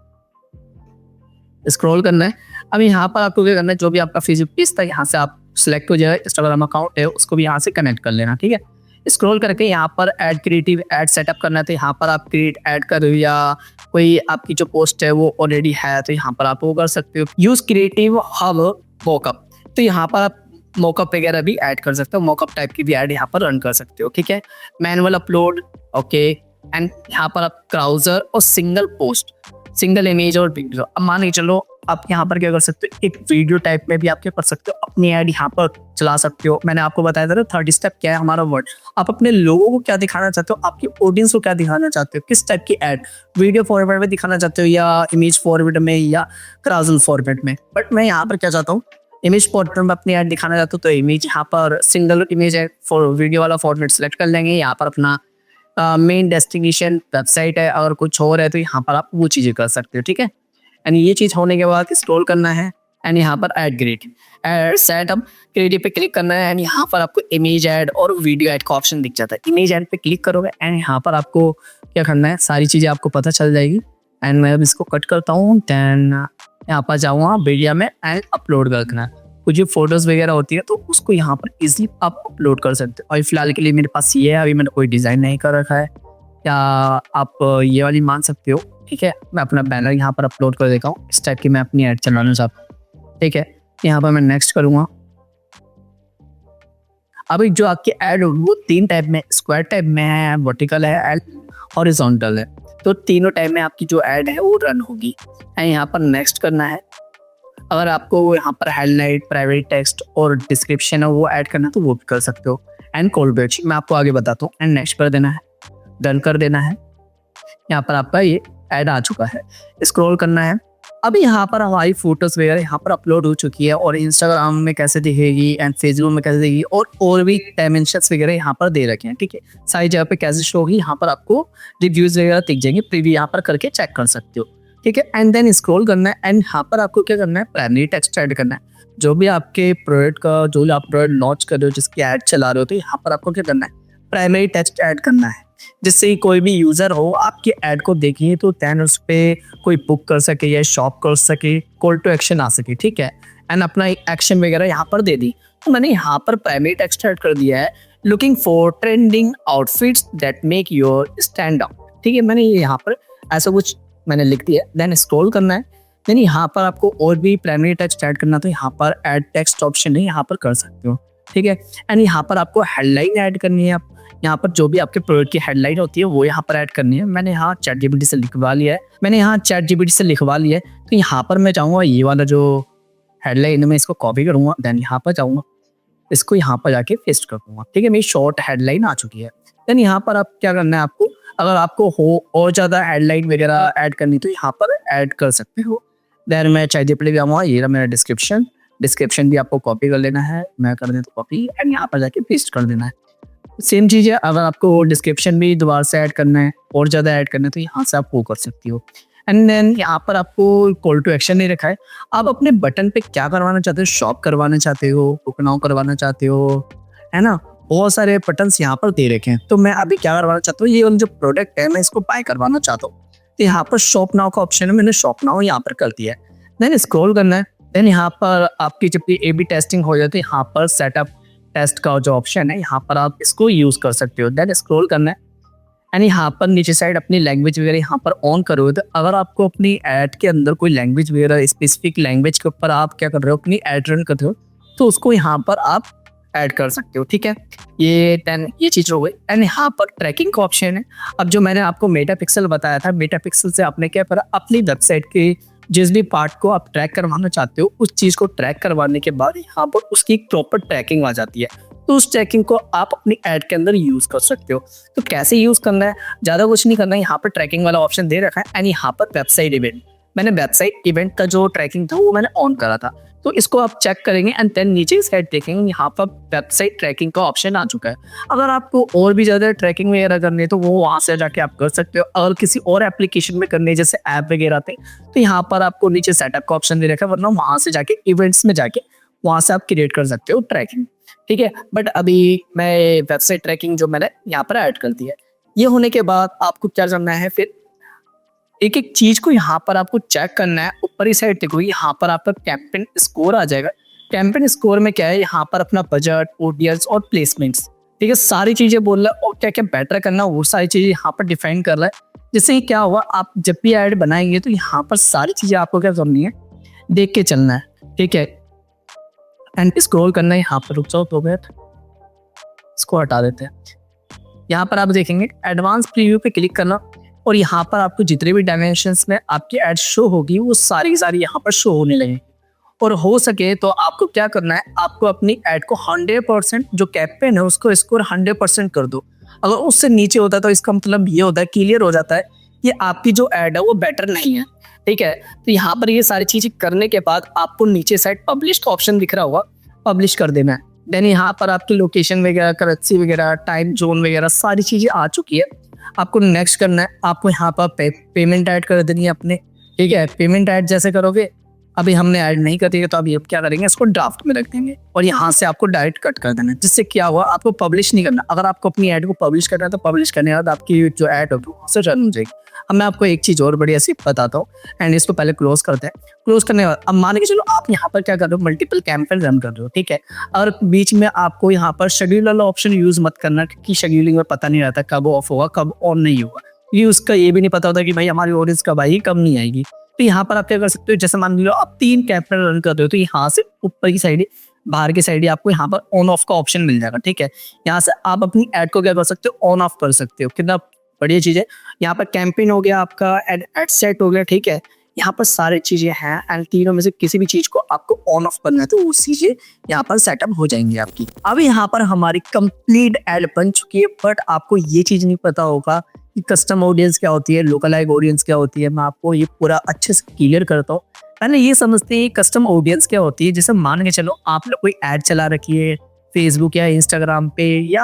[SPEAKER 1] स्क्रॉल करना है। अब यहाँ पर आपको क्या करना है, जो भी आपका फेसबुक पेज था यहाँ से आप सिलेक्ट हो जाएगा, इंस्टाग्राम अकाउंट है उसको भी यहाँ से कनेक्ट कर लेना, ठीक है। स्क्रॉल करके यहाँ पर ऐड क्रिएटिव ऐड सेटअप करना है, तो यहाँ पर आप क्रिएट ऐड कर, या कोई आपकी जो पोस्ट है वो ऑलरेडी है तो यहाँ पर आप वो कर सकते हो। यूज क्रिएटिव हब मॉकअप, तो यहाँ पर आप मॉकअप वगैरह भी ऐड कर सकते हो, मॉकअप टाइप की भी ऐड यहाँ पर रन कर सकते हो, ठीक है। Manual upload, okay. एंड यहाँ पर आप क्राउजर और सिंगल इमेज और वीडियो। अब मान के चलो आप यहाँ पर क्या कर सकते हो, एक वीडियो टाइप में भी आप क्या कर सकते हो, अपनी ऐड यहाँ पर चला सकते हो। मैंने आपको बताया था ना 3rd स्टेप क्या है हमारा वर्ड। आप अपने लोगों को क्या दिखाना चाहते हो, आपकी ऑडियंस को क्या दिखाना चाहते हो, किस टाइप की ऐड, वीडियो फॉर्मेट में दिखाना चाहते हो या इमेज फॉर्मेट में या क्राउजल फॉर्मेट में। बट मैं यहाँ पर क्या चाहता हूँ, इमेज फॉर्मेट में अपनी ऐड दिखाना चाहता हूँ तो इमेज यहाँ पर सिंगल इमेज है, फॉर वीडियो वाला फॉर्मेट सेलेक्ट कर लेंगे। यहाँ पर अपना मेन डेस्टिनेशन वेबसाइट है, अगर कुछ और है तो यहाँ पर आप वो चीज़ें कर सकते हो, ठीक है। एंड ये चीज़ होने के बाद स्क्रॉल करना है एंड यहाँ पर ad grade ad setup creative पे क्लिक करना है एंड यहाँ पर आपको इमेज ऐड और वीडियो ऐड का ऑप्शन दिख जाता है। इमेज ऐड पे क्लिक करोगे एंड यहाँ पर आपको क्या करना है, सारी चीज़ें आपको पता चल जाएगी। एंड मैं अब इसको कट करता हूँ, देन यहाँ पर जाऊँगा मीडिया में एंड अपलोड करना है। कुछ जो फोटोज़ वगैरह होती है तो उसको यहाँ पर इजीली आप अपलोड कर सकते हो। और फिलहाल के लिए मेरे पास ये है, अभी मैंने कोई डिज़ाइन नहीं कर रखा है, या आप ये वाली मान सकते हो, ठीक है। मैं अपना बैनर यहाँ पर अपलोड कर देता हूँ, इस टाइप की मैं अपनी ऐड चलाना चाहता हूँ, ठीक है। यहाँ पर मैं नेक्स्ट करूँगा। अभी जो आपकी ऐड वो 3 टाइप में, स्क्वायर टाइप में है, वर्टिकल है एंड हॉरिजॉन्टल है। तो तीनों टाइप में आपकी जो ऐड है वो रन होगी। एंड यहाँ पर नेक्स्ट करना है। अगर आपको यहाँ पर हेडलाइट, प्राइवेट टेक्स्ट और डिस्क्रिप्शन है वो ऐड करना है तो वो भी कर सकते हो। एंड कॉल बैक मैं आपको आगे बताता हूँ। एंड नेक्स्ट कर देना है, डन कर देना है। यहाँ पर आपका ये ऐड आ चुका है, स्क्रॉल करना है। अभी यहाँ पर हमारी फोटोज वगैरह यहाँ पर अपलोड हो चुकी है और इंस्टाग्राम में कैसे दिखेगी एंड फेसबुक में कैसे दिखेगी और भी डायमेंशंस वगैरह यहाँ पर दे रखे हैं, ठीक है। सारी जगह पे कैसे शो होगी, यहाँ पर आपको रिव्यूज वगैरह दिख जाएंगे, प्रीव्यू यहाँ पर करके चेक कर सकते हो, ठीक है। एंड देन स्क्रॉल करना है एंड यहाँ पर आपको क्या करना है, प्राइमरी टेक्स्ट ऐड करना है। जो भी आपके प्रोडक्ट का, जो भी आप प्रोडक्ट लॉन्च कर रहे हो, जिसकी ऐड चला रहे हो, तो यहाँ पर आपको क्या करना है, प्राइमरी टेक्स्ट ऐड करना है, जिससे कोई भी यूज़र हो आपकी ऐड को देखिए तो दैन उस पर कोई बुक कर सके या शॉप कर सके, कॉल टू एक्शन आ सके, ठीक है। एंड अपना एक्शन वगैरह यहाँ पर दे दी। तो मैंने यहाँ पर प्राइमरी टेक्स्ट ऐड कर दिया है, looking for trending outfits that make your stand out, ठीक है। मैंने ये यहाँ पर ऐसा कुछ मैंने लिख दिया। देन स्क्रॉल करना है। देन यहाँ पर आपको और भी प्राइमरी टेक्स्ट ऐड करना, तो यहाँ पर ऐड टेक्स्ट ऑप्शन है, यहाँ पर कर सकते हो, ठीक है। एंड यहाँ पर आपको हेडलाइन ऐड करनी है। आप यहाँ पर जो भी आपके प्रोडक्ट की हेडलाइन होती है वो यहाँ पर ऐड करनी है। मैंने यहाँ ChatGPT से लिखवा लिया है, तो यहाँ पर मैं चाहूँगा ये वाला जो हेडलाइन है मैं इसको कॉपी करूँगा। देन यहाँ पर जाऊँगा, इसको यहाँ पर जाके पेस्ट कर दूँगा, ठीक है। मेरी शॉर्ट हेडलाइन आ चुकी है। देन यहाँ पर आप क्या करना है, आपको अगर आपको हो और ज़्यादा हेडलाइन वगैरह ऐड करनी तो यहाँ पर ऐड कर सकते हो। देन मैं ChatGPT जाऊँगा, ये रहा मेरा डिस्क्रिप्शन भी आपको कॉपी कर लेना है। मैं कर देता हूँ कॉपी एंड यहाँ पर जाके पेस्ट कर देना है। सेम चीज़ है, अगर आपको डिस्क्रिप्शन भी दोबारा से ऐड करना है और ज़्यादा ऐड करना है तो यहाँ से आप वो कर सकती हो। एंड देन यहाँ पर आपको कॉल टू एक्शन नहीं रखा है। आप अपने बटन पे क्या करवाना चाहते हो, शॉप करवाना चाहते हो, बुक नाउ करवाना चाहते हो, है ना। बहुत सारे बटन्स यहाँ पर दे रखे हैं। तो मैं अभी क्या करवाना चाहता हूँ, ये वाला जो प्रोडक्ट है मैं इसको बाय करवाना चाहता हूँ, तो यहाँ पर शॉप नाउ का ऑप्शन है, मैंने शॉप नाउ यहाँ पर कर दिया है। देन स्क्रॉल करना है। देन यहाँ पर आपकी जब ए बी टेस्टिंग हो जाती है, यहाँ पर सेटअप टेस्ट का जो ऑप्शन है यहाँ पर आप इसको यूज़ कर सकते हो। देन स्क्रॉल करना है एंड यहाँ पर नीचे साइड अपनी लैंग्वेज वगैरह यहाँ पर ऑन करोगे तो अगर आपको अपनी ऐड के अंदर कोई लैंग्वेज वगैरह, स्पेसिफिक लैंग्वेज के ऊपर आप क्या कर रहे हो, अपनी ऐड रन करते हो, तो उसको यहाँ पर आप ऐड कर सकते हो, ठीक है। ये चीज़ हो गई। एंड यहाँ पर ट्रैकिंग का ऑप्शन है। अब जो मैंने आपको मेटापिक्सल बताया था, मेटापिक्सल से आपने क्या करा, अपनी वेबसाइट के जिस भी पार्ट को आप ट्रैक करवाना चाहते हो उस चीज़ को ट्रैक करवाने के बाद यहाँ पर उसकी एक प्रॉपर ट्रैकिंग आ जाती है। तो उस ट्रैकिंग को आप अपनी ऐड के अंदर यूज़ कर सकते हो। तो कैसे यूज़ करना है, ज़्यादा कुछ नहीं करना है, यहाँ पर ट्रैकिंग वाला ऑप्शन दे रखा है। एंड यहाँ पर वेबसाइट इवेंट, मैंने वेबसाइट इवेंट का जो ट्रैकिंग था वो मैंने ऑन करा था, तो इसको आप चेक करेंगे एंड देन नीचे साइड देखेंगे यहाँ पर वेबसाइट ट्रैकिंग का ऑप्शन आ चुका है। अगर आपको और भी ज़्यादा ट्रैकिंग वगैरह करनी है तो वो वहाँ से जाके आप कर सकते हो। अगर किसी और एप्लीकेशन में करनी है जैसे ऐप वगैरह आते हैं तो यहाँ पर आपको नीचे सेटअप का ऑप्शन दे रखा है, वरना वहाँ से जाके इवेंट्स में जाके वहाँ से आप क्रिएट कर सकते हो ट्रैकिंग, ठीक है। बट अभी मैं वेबसाइट ट्रैकिंग जो मैंने यहाँ पर ऐड कर दी है। ये होने के बाद आपको क्या करना है, फिर एक एक चीज को यहाँ पर आपको चेक करना है। ऊपर ही साइड देखो, यहाँ पर आपका कैंपेन स्कोर आ जाएगा। कैंपेन स्कोर में क्या है, यहाँ पर अपना बजट, ऑडियंस और प्लेसमेंट्स, ठीक है, सारी चीजें बोल रहा है और क्या क्या बेटर करना वो सारी चीजें यहाँ पर डिफाइन कर रहा है। जिससे कि क्या हुआ, आप जब भी ऐड बनाएंगे तो यहाँ पर सारी चीजें आपको क्या करनी है, देख के चलना है, ठीक है। एंड स्क्रॉल करना है, यहाँ पर रुक जाओ 2 मिनट, इसको हटा देते हैं। यहाँ पर आप देखेंगे एडवांस प्रीव्यू पे क्लिक करना और यहाँ पर आपको जितने भी डायमेंशंस में आपकी एड शो होगी वो सारी की सारी यहाँ पर शो होने लगे। और हो सके तो आपको क्या करना है, आपको अपनी ऐड को 100% जो कैंपेन है उसको स्कोर 100% कर दो। अगर उससे नीचे होता है तो इसका मतलब ये होता है, क्लियर हो जाता है कि आपकी जो ऐड है वो बेटर नहीं है, ठीक है। तो यहाँ पर ये सारी चीज़ें करने के बाद आपको नीचे साइड पब्लिश का ऑप्शन दिख रहा होगा, पब्लिश कर देना है। देन यहाँ पर आपकी लोकेशन वगैरह, करेंसी वगैरह, टाइम जोन वगैरह सारी चीज़ें आ चुकी है। आपको नेक्स्ट करना है, आपको यहाँ पर पेमेंट ऐड कर देनी है अपने, ठीक है। पेमेंट ऐड जैसे करोगे, अभी हमने ऐड नहीं करी है तो अभी अब क्या करेंगे, इसको ड्राफ्ट में रख देंगे और यहाँ से आपको डायरेक्ट कट कर देना है। जिससे क्या हुआ, आपको पब्लिश नहीं करना। अगर आपको अपनी ऐड को पब्लिश करना है तो पब्लिश करने के बाद आपकी जो ऐड होगी उससे रन हो जाएगी। अब मैं आपको एक चीज़ और बढ़िया सी बताता हूँ एंड इसको पहले क्लोज करते हैं। क्लोज करने के बाद अब मान के चलो आप यहाँ पर क्या कर रहे हो, मल्टीपल कैंपेन रन कर रहे हो, ठीक है। और बीच में आपको यहाँ पर शेड्यूल वाला ऑप्शन यूज मत करना, क्योंकि शेड्यूलिंग में पता नहीं रहता कब ऑफ होगा कब ऑन नहीं होगा। ये उसका ये भी नहीं पता होता कि भाई हमारी ऑडियंस कब आएगी कब नहीं आएगी। तो यहाँ पर आप क्या कर सकते हो, जैसे मान लो आप 3 कैंपेन रन कर रहे हो तो यहाँ से ऊपर की साइड, बाहर की साइड आपको यहाँ पर ऑन ऑफ का ऑप्शन मिल जाएगा, ठीक है। यहाँ से आप अपनी ऐड को क्या कर सकते हो, ऑन ऑफ कर सकते हो। कितना बढ़िया चीज़ है। यहाँ पर कैंपेन हो गया आपका, एड सेट हो गया, ठीक है। यहाँ पर सारी चीज़ें हैं एंड तीनों में से किसी भी चीज़ को आपको ऑन ऑफ करना है तो वो चीज़ें यहाँ पर सेटअप हो जाएंगी आपकी। अब यहाँ पर हमारी कंप्लीट ऐड बन चुकी है, बट आपको ये चीज़ नहीं पता होगा कि कस्टम ऑडियंस क्या होती है, लोकलाइज ऑडियंस क्या होती है। मैं आपको ये पूरा अच्छे से क्लियर करता हूँ। पहले ये समझते हैं कस्टम ऑडियंस क्या होती है। जैसे मान के चलो आप लोग कोई ऐड चला रखी है फेसबुक या इंस्टाग्राम पे, या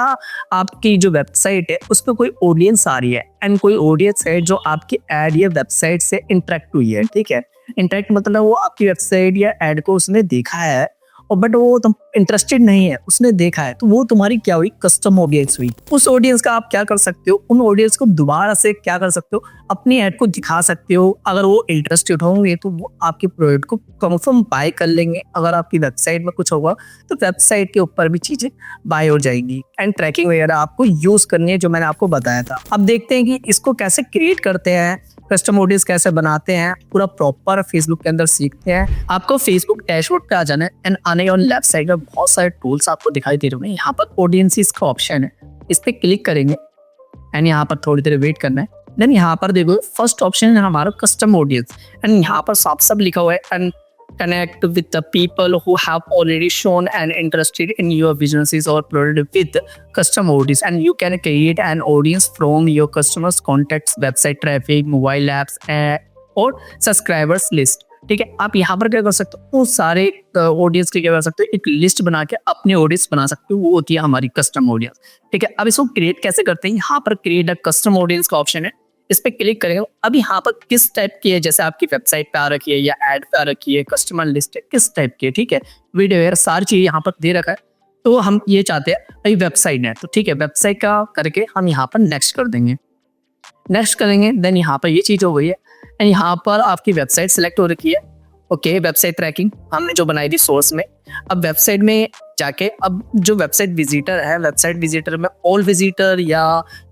[SPEAKER 1] आपकी जो वेबसाइट है उस पर कोई ऑडियंस आ रही है एंड कोई ऑडियंस है जो आपकी ऐड या वेबसाइट से इंटरेक्ट हुई है, ठीक है। इंटरेक्ट मतलब वो आपकी वेबसाइट या ऐड को उसने देखा है और बट वो तुम इंटरेस्टेड नहीं है, उसने देखा है, तो वो तुम्हारी क्या हुई, कस्टम ऑडियंस हुई। उस ऑडियंस का आप क्या कर सकते हो, उन ऑडियंस को दोबारा से क्या कर सकते हो, अपनी ऐड को दिखा सकते हो। अगर वो इंटरेस्टेड होंगे तो वो आपके प्रोडक्ट को कंफर्म बाय कर लेंगे। अगर आपकी वेबसाइट में कुछ होगा तो वेबसाइट के ऊपर भी चीजें बाय हो जाएंगी एंड ट्रैकिंग वगैरह आपको यूज करनी है, जो मैंने आपको बताया था। अब देखते हैं कि इसको कैसे क्रिएट करते हैं, कस्टम ऑडियंस कैसे बनाते हैं, पूरा प्रॉपर फेसबुक के अंदर सीखते हैं। आपको फेसबुक डैशबोर्ड पे आ जाना है एंड आने के लेफ्ट साइड में बहुत सारे टूल्स आपको दिखाई दे रहे होंगे। यहाँ पर ऑडियंसेस का ऑप्शन है, इस पे क्लिक करेंगे एंड यहाँ पर थोड़ी देर वेट करना है। देन यहाँ पर देखो फर्स्ट ऑप्शन है हमारा कस्टम ऑडियंस एंड यहाँ पर साफ साफ लिखा हुआ है, and connect with the people who have already shown and interested in your businesses or product with custom audience, and you can create an audience from your customers contacts, website traffic, mobile apps और subscribers list, ठीक है। आप यहाँ पर क्या कर सकते हो, वो सारे ऑडियंस के क्या कर सकते हो, एक लिस्ट बना के अपने ऑडियंस बना सकते हो। वो होती है हमारी कस्टम ऑडियंस, ठीक है। अब इसको क्रिएट कैसे करते हैं, यहाँ पर क्रिएट अ कस्टम ऑडियंस का ऑप्शन है, इस पे क्लिक करेंगे। अब यहाँ पर किस टाइप की है, जैसे आपकी वेबसाइट पे आ रखी है या ऐड पे आ रखी है, कस्टमर लिस्ट है, किस टाइप की है, ठीक है। वीडियो वगैरह सारी चीज़ यहाँ पर दे रखा है। तो हम ये चाहते हैं भाई वेबसाइट है, तो ठीक है वेबसाइट का करके हम यहाँ पर नेक्स्ट कर देंगे। नेक्स्ट करेंगे देन यहाँ पर ये चीज़ हो गई है एंड यहाँ पर आपकी वेबसाइट सिलेक्ट हो रखी है। ओके, वेबसाइट ट्रैकिंग हमने जो बनाई थी सोर्स में। अब वेबसाइट में जाके अब जो वेबसाइट विजिटर है, वेबसाइट विजिटर में ऑल विजिटर या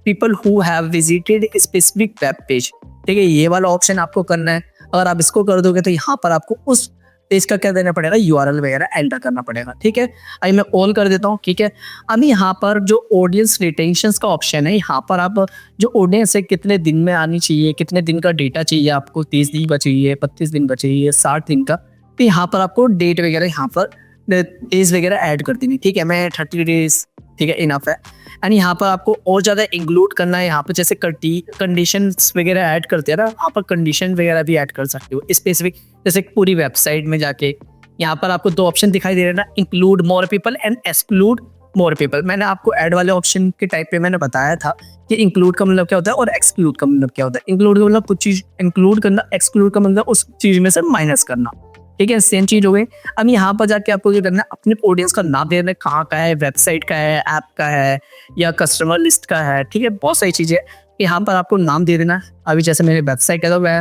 [SPEAKER 1] people who have visited specific web page, ठीक है, ये वाला ऑप्शन आपको करना है। अगर आप इसको कर दोगे तो यहाँ पर आपको उस पेज का क्या देना पड़ेगा, यूआरएल वगैरह एंटर करना पड़ेगा, ठीक है। अभी मैं ऑल कर देता हूँ, ठीक है। अभी यहाँ पर जो ऑडियंस रिटेंशंस का ऑप्शन है, यहाँ पर आप जो ऑडियंस है कितने दिन में आनी चाहिए, कितने दिन का डेटा चाहिए आपको, 30 दिन का चाहिए, 35 दिन का चाहिए, 60 दिन का, तो यहाँ पर आपको डेट वगैरह यहाँ पर डेज वगैरह ऐड कर देनी, ठीक है। मैं 30 डेज, ठीक है, इनफ है। एंड यहाँ पर आपको और ज़्यादा इंक्लूड करना है, यहाँ पर जैसे कंडीशंस वगैरह ऐड करते हैं ना, यहाँ पर कंडीशन वगैरह भी ऐड कर सकते हो स्पेसिफिक। जैसे पूरी वेबसाइट में जाके यहाँ पर आपको 2 ऑप्शन दिखाई दे रहे हैं ना, include more people and exclude more people. मैंने आपको ऐड वाले ऑप्शन के टाइप पे मैंने बताया था कि इंक्लूड का मतलब क्या होता है और एक्सक्लूड का मतलब क्या होता है। इंक्लूड का मतलब कुछ चीज़ इंक्लूड करना, एक्सक्लूड का मतलब उस चीज़ में से माइनस करना, ठीक है। सेम चीज हो गई। अब यहाँ पर जाके आपको क्या करना है, अपने ऑडियंस का नाम दे देना, कहाँ का है, वेबसाइट का है, ऐप का है या कस्टमर लिस्ट का है, ठीक है। बहुत सारी चीज़ें यहाँ पर आपको नाम दे देना है। अभी जैसे मेरी वेबसाइट है तो मैं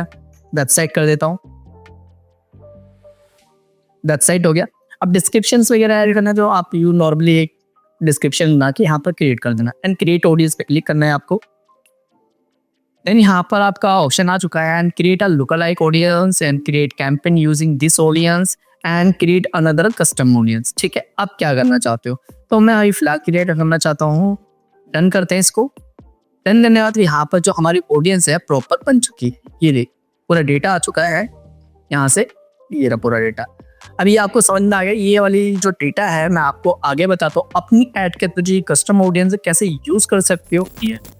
[SPEAKER 1] वेबसाइट कर देता हूँ, वेबसाइट हो गया। अब डिस्क्रिप्शन वगैरह ऐड करना है तो आप यू नॉर्मली एक डिस्क्रिप्शन बना के यहाँ पर क्रिएट कर देना एंड क्रिएट ऑडियंस पे क्लिक करना है आपको। देन यहाँ पर आपका ऑप्शन आ चुका है and create a lookalike audience and create campaign using this audience and create another custom audience, ठीक है। अब क्या करना चाहते हो, तो मैं अभी फिलहाल क्रिएट करना चाहता हूँ। डन करते हैं इसको डन करने के बाद यहाँ पर जो हमारी ऑडियंस है प्रॉपर बन चुकी है। ये देख पूरा डेटा आ चुका है यहाँ से, ये रहा पूरा डेटा। अभी आपको समझ में आ गया, ये वाली जो डेटा है मैं आपको आगे बताता हूँ अपनी ऐड के अंदर कस्टम ऑडियंस कैसे यूज कर सकते हो।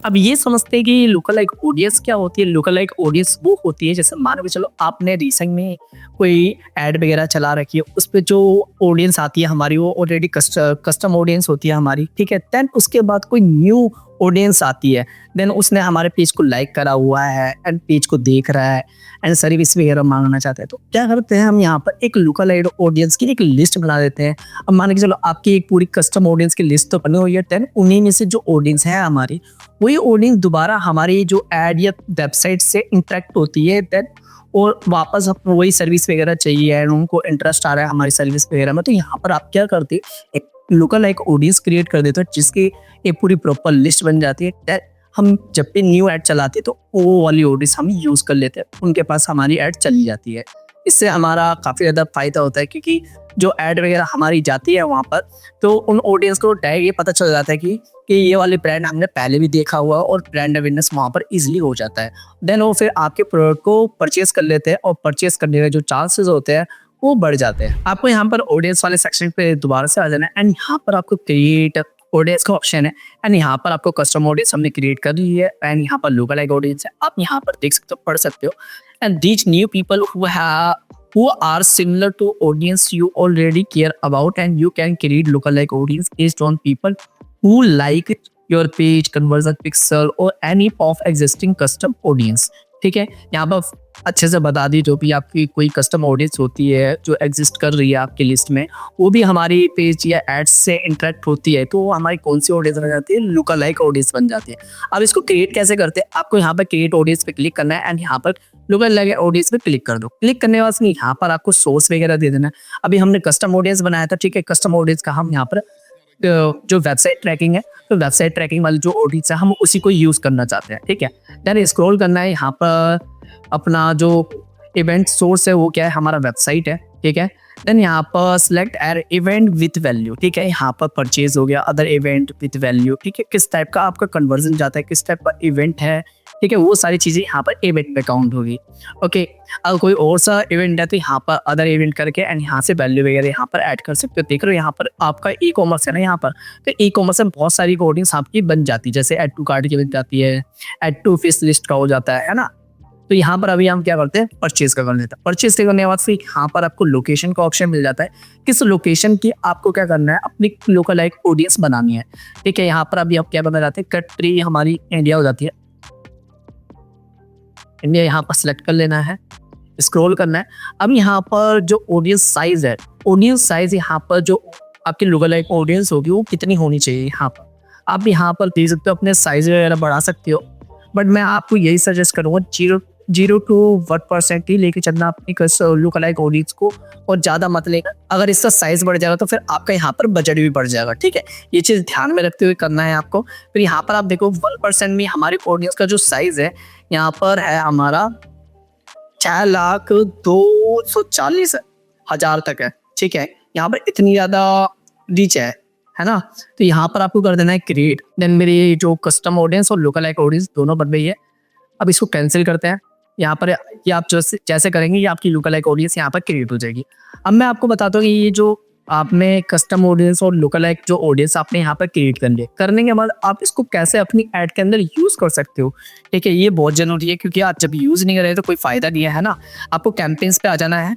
[SPEAKER 1] अब ये समझते हैं कि लोकल लाइक ऑडियंस क्या होती है। लोकल लाइक ऑडियंस वो होती है, जैसे मान के चलो आपने रिसेंट में कोई ऐड वगैरह चला रखी है, उस पर जो ऑडियंस आती है हमारी वो ऑलरेडी कस्टम ऑडियंस होती है हमारी, ठीक है। देन उसके बाद कोई न्यू ऑडियंस आती है, देन उसने हमारे पेज को लाइक करा हुआ है एंड पेज को देख रहा है एंड सर्विस वगैरह मांगना चाहता है, तो क्या करते हैं हम यहाँ पर एक लोकल एड ऑडियंस की एक लिस्ट बना देते हैं। अब मान के चलो आपकी एक पूरी कस्टम ऑडियंस की लिस्ट तो बनी हुई है, देन उन्हीं में से जो ऑडियंस है हमारी, वही ऑडियंस दोबारा हमारी जो ऐड या वेबसाइट से इंटरेक्ट होती है, देन और वापस अपने वही सर्विस वगैरह चाहिए एंड उनको इंटरेस्ट आ रहा है हमारी सर्विस वगैरह में, तो यहाँ पर आप क्या करते हैं एक लोकल लाइक ऑडियंस क्रिएट कर देते हो जिसकी एक पूरी प्रॉपर लिस्ट बन जाती है। हम जब भी न्यू ऐड चलाते हैं तो वो वाली ऑडियंस हम यूज़ कर लेते हैं, उनके पास हमारी ऐड चली जाती है। इससे हमारा काफ़ी ज़्यादा फायदा होता है क्योंकि जो ऐड वगैरह हमारी जाती है वहाँ पर, तो उन ऑडियंस को डायरेक्ट ये पता चल जाता है कि ये वाले ब्रांड हमने पहले भी देखा हुआ और ब्रांड अवेयरनेस वहाँ पर इजीली हो जाता है। देन वो फिर आपके प्रोडक्ट को परचेज कर लेते हैं और परचेज करने के जो चांसेस होते हैं वो बढ़ जाते हैं। आपको यहाँ पर ऑडियंस वाले सेक्शन पे दोबारा से आ जाना है एंड यहाँ पर आपको क्रिएट ऑडियंस का ऑप्शन है एंड यहाँ पर आपको कस्टम ऑडियंस हमने क्रिएट कर ली है एंड यहाँ पर लोकल लाइक ऑडियंस है, आप यहाँ पर देख सकते हो, पढ़ सकते हो। And these new people who are similar to audience you already care about and you can create lookalike audience based on people who like your page, conversion pixel or any of existing custom audience। ठीक है, यहाँ पर अच्छे से बता दी जो भी आपकी कोई कस्टम ऑडियंस होती है जो एग्जिस्ट कर रही है आपकी लिस्ट में, वो भी हमारी पेज या एड्स से इंटरेक्ट होती है, तो वो हमारी कौन सी ऑडियंस बन जाती है, लुका लाइक ऑडियंस बन जाती है। अब इसको क्रिएट कैसे करते हैं, आपको यहाँ पर क्रिएट ऑडियंस पे क्लिक करना है एंड यहाँ पर लुका लाइक ऑडियंस पे क्लिक कर दो। क्लिक करने के बाद यहाँ पर आपको सोर्स वगैरह दे देना है। अभी हमने कस्टम ऑडियंस बनाया था, ठीक है, कस्टम ऑडियंस का हम यहाँ पर जो वेबसाइट ट्रैकिंग है, तो वेबसाइट ट्रैकिंग वाली जो ऑडियंस है हम उसी को यूज़ करना चाहते हैं, ठीक है। देन स्क्रॉल करना है, यहाँ पर अपना जो इवेंट सोर्स है वो क्या है, हमारा वेबसाइट है, ठीक है। देन यहाँ पर सिलेक्ट एर इवेंट विथ वैल्यू, ठीक है, यहाँ पर परचेज हो गया, अदर इवेंट विथ वैल्यू, ठीक है, किस टाइप का आपका कन्वर्जन जाता है, किस टाइप का इवेंट है, ठीक है, वो सारी चीज़ें यहाँ पर इवेंट पे काउंट होगी। ओके, अगर कोई और सा इवेंट है तो यहाँ पर अदर इवेंट करके एंड यहाँ से वैल्यू वगैरह यहाँ पर ऐड कर सकते हो। देख रहे हो यहाँ पर आपका ई कॉमर्स है ना, यहाँ पर तो ई कॉमर्स में बहुत सारी कोडिंग्स आपकी बन जाती है, जैसे ऐड टू कार्ट की बन जाती है, ऐड टू फिश लिस्ट का हो जाता है ना। तो यहाँ पर अभी हम क्या करते हैं, परचेज का कर लेते हैं। परचेज करने के बाद फिर यहाँ पर आपको लोकेशन का ऑप्शन मिल जाता है, किस लोकेशन की आपको क्या करना है, अपनी लोकल लाइक ऑडियंस बनानी है, ठीक है। यहाँ पर अभी आप क्या बना जाते हैं, कंट्री हमारी इंडिया हो जाती है, इंडिया यहाँ पर सिलेक्ट कर लेना है, स्क्रॉल करना है। अब यहाँ पर जो ऑडियंस साइज है, ऑडियंस साइज यहाँ पर जो आपकी लोकल लाइक ऑडियंस होगी वो कितनी होनी चाहिए, यहाँ पर आप यहाँ पर देख सकते हो, अपने साइज वगैरह बढ़ा सकते हो, बट मैं आपको यही सजेस्ट करूँगा 0 to 1% ही लेके चलना अपनी लोकल लाइक ऑडियंस को, और ज़्यादा मत लेना। अगर इसका साइज बढ़ जाएगा तो फिर आपका यहाँ पर बजट भी बढ़ जाएगा, ठीक है। ये चीज़ ध्यान में रखते हुए करना है आपको। फिर यहाँ पर आप देखो 1% में हमारी ऑडियंस का जो साइज है यहाँ पर है हमारा 6,240,000 तक है, ठीक है। यहाँ पर इतनी ज़्यादा रीच है ना, तो यहाँ पर आपको कर देना है क्रिएट। देन मेरी जो कस्टम ऑडियंस और लोकल लाइक ऑडियंस दोनों बन गई है। अब इसको कैंसिल करते हैं। यहाँ पर ये आप जैसे करेंगे ये आपकी लोकल लाइक ऑडियंस यहाँ पर क्रिएट हो जाएगी। अब मैं आपको बताता हूँ कि ये जो आपने कस्टम ऑडियंस और लोकल लाइक जो ऑडियंस आपने यहाँ पर क्रिएट करने के बाद आप इसको कैसे अपनी ऐड के अंदर यूज़ कर सकते हो, ठीक है। ये बहुत ज़रूरी है क्योंकि आप जब यूज़ नहीं कर रहे तो कोई फ़ायदा नहीं है ना। आपको कैंपेन्स पे आ जाना है,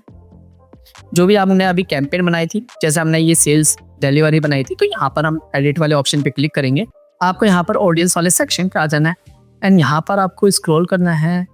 [SPEAKER 1] जो भी आपने अभी कैंपेन बनाई थी, जैसे हमने ये सेल्स डिलीवरी बनाई थी, तो यहाँ पर हम एडिट वाले ऑप्शन पे क्लिक करेंगे। आपको यहाँ पर ऑडियंस वाले सेक्शन पे आ जाना है एंड यहाँ पर आपको स्क्रॉल करना है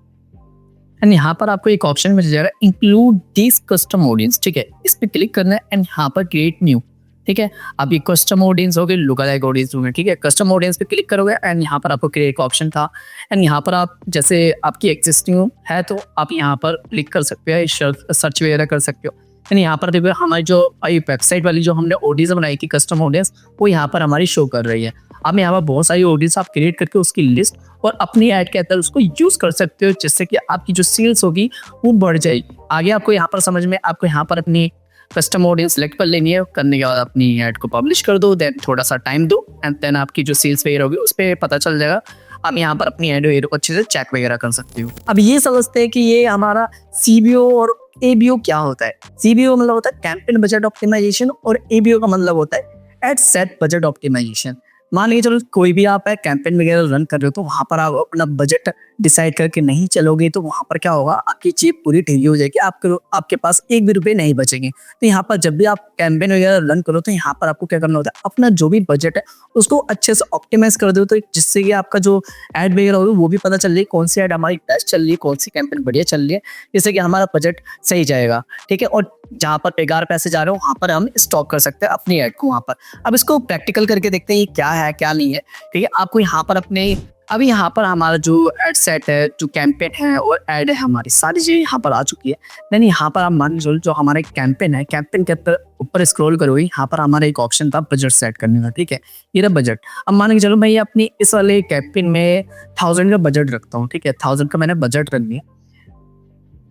[SPEAKER 1] एंड यहाँ पर आपको एक ऑप्शन मिल जाएगा इंक्लूड दिस कस्टम ऑडियंस, ठीक है, इस पर क्लिक करना है एंड यहाँ पर क्रिएट न्यू, ठीक है। अब ये कस्टम ऑडियंस हो गए, लोकल लाइक ऑडियंस हो गए, ठीक है। कस्टम ऑडियंस पे क्लिक करोगे एंड यहाँ पर आपको क्रिएट का ऑप्शन था एंड यहाँ पर आप जैसे आपकी एग्जिस्टिंग है तो आप यहाँ पर क्लिक कर सकते हो, सर्च वगैरह कर सकते हो। एंड यहाँ पर देखो हमारी जो वेबसाइट वाली जो हमने ऑडियंस बनाई थी कस्टम ऑडियंस, वो यहाँ पर हमारी शो कर रही है। अब यहाँ पर बहुत सारी ऑडियंस आप क्रिएट करके उसकी लिस्ट और अपनी ऐड के अंदर उसको यूज़ कर सकते हो, जिससे कि आपकी जो सेल्स होगी वो बढ़ जाएगी। आगे आपको यहाँ पर समझ में, आपको यहाँ पर अपनी कस्टम ऑडियंस सेलेक्ट कर लेनी है। करने के बाद अपनी ऐड को पब्लिश कर दो, देन थोड़ा सा टाइम दो एंड देन आपकी जो सेल्स वगैरह होगी उस पर पता चल जाएगा। आप यहाँ पर अपनी एड वगैरह को अच्छे से चेक वगैरह कर सकते हो। अब ये समझते हैं कि ये हमारा सीबीओ और एबीओ क्या होता है। सीबीओ मतलब होता है कैंपेन बजट ऑप्टिमाइजेशन और एबीओ का मतलब होता है एड सेट बजट ऑप्टिमाइजेशन। मान लीजिए चलो कोई भी आप है कैंपेन वगैरह रन कर रहे हो तो वहाँ पर आप अपना बजट डिसाइड करके नहीं चलोगे तो वहाँ पर क्या होगा, आपकी जेब पूरी ढीली हो जाएगी, आपके पास एक भी रुपए नहीं बचेंगे। तो यहाँ पर जब भी आप कैंपेन वगैरह रन करो तो यहाँ पर आपको क्या करना होता है, अपना जो भी बजट है उसको अच्छे से ऑप्टिमाइज कर दो, तो जिससे कि आपका जो एड वगैरह होगी वो भी पता चल रही है कौन सी एड हमारी बेस्ट चल रही है, कौन सी कैंपेन बढ़िया चल रही है, जिससे कि हमारा बजट सही जाएगा। ठीक है, और जहाँ पर बेकार पैसे जा रहे हो वहाँ पर हम स्टॉप कर सकते हैं अपनी एड को वहाँ पर। अब इसको प्रैक्टिकल करके देखते हैं ये क्या है क्या नहीं है। ठीक है, आपको यहाँ पर अपने अभी यहाँ पर हमारा जो एड सेट है, जो कैंपेन है और एड है, हमारी सारी चीज़ें यहाँ पर आ चुकी है। देन यहाँ पर आप मान लीजिए जो हमारा कैंपेन है, कैंपेन के ऊपर स्क्रॉल करोगे, यहाँ पर हमारा एक ऑप्शन था बजट सेट करने का। ठीक है, ये रहा बजट। अब मान के चलो मैं ये अपनी इस वाले कैंपेन में 1000 का बजट रखता हूँ। ठीक है, 1000 का मैंने बजट रख दिया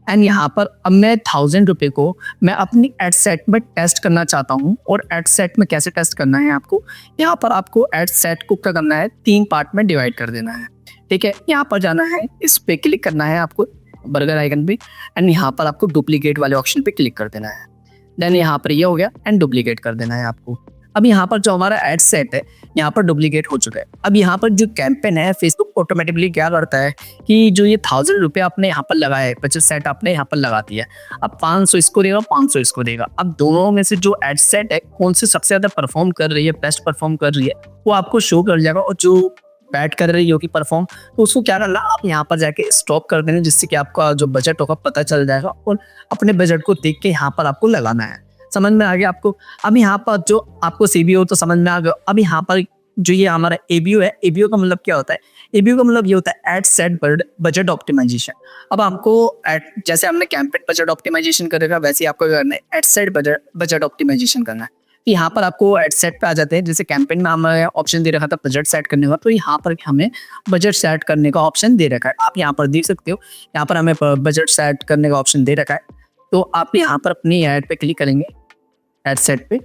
[SPEAKER 1] एंड यहाँ पर अब मैं 1000 रुपये को मैं अपनी एड सेट में टेस्ट करना चाहता हूँ। और एड सेट में कैसे टेस्ट करना है आपको, यहाँ पर आपको एड सेट को क्या करना है, 3 पार्ट में डिवाइड कर देना है। ठीक है, यहाँ पर जाना है, इस पे क्लिक करना है आपको बर्गर आइकन पे एंड यहाँ पर आपको डुप्लीकेट वाले ऑप्शन पे क्लिक कर देना है। देन यहाँ पर ये हो गया एंड डुप्लीकेट कर देना है आपको। अब यहाँ पर जो हमारा एड सेट है यहाँ पर डुप्लीकेट हो चुका है। अब यहाँ पर जो कैंपेन है फेसबुक ऑटोमेटिकली क्या करता है कि जो ये 1000 रुपये आपने यहाँ पर लगाया है, बजट सेट आपने यहाँ पर लगा दिया है, अब 500 इसको देगा, 500 इसको देगा। अब दोनों में से जो एड सेट है कौन सी सबसे ज़्यादा परफॉर्म कर रही है, बेस्ट परफॉर्म कर रही है, वो आपको शो कर जाएगा। और जो बैड कर रही होगी परफॉर्म, तो उसको क्या करना, आप यहाँ पर जाके स्टॉप कर देना, जिससे कि आपका जो बजट होगा पता चल जाएगा और अपने बजट को देख के यहाँ पर आपको लगाना है। समझ में आ गया आपको। अब यहाँ पर जो आपको सीबीओ तो समझ में आ गया। अब यहाँ पर जो ये हमारा एबीओ है, एबीओ का मतलब क्या होता है, एबीओ का मतलब ये होता है एड सेट बजट ऑप्टिमाइजेशन। अब हमको जैसे हमने कैंपेन बजट ऑप्टिमाइजेशन करेगा वैसे ही आपको करना है एड सेट बजट ऑप्टिमाइजेशन करना है। तो यहाँ पर आपको एड सेट पे आ जाते हैं। जैसे कैंपेन में हमें ऑप्शन दे रखा था बजट सेट करने का, तो यहाँ पर हमें बजट सेट करने का ऑप्शन दे रखा है। आप यहाँ पर देख सकते हो, यहाँ पर हमें बजट सेट करने का ऑप्शन दे रखा है। तो आप यहाँ पर अपनी एड पे क्लिक करेंगे, एड सेट पे।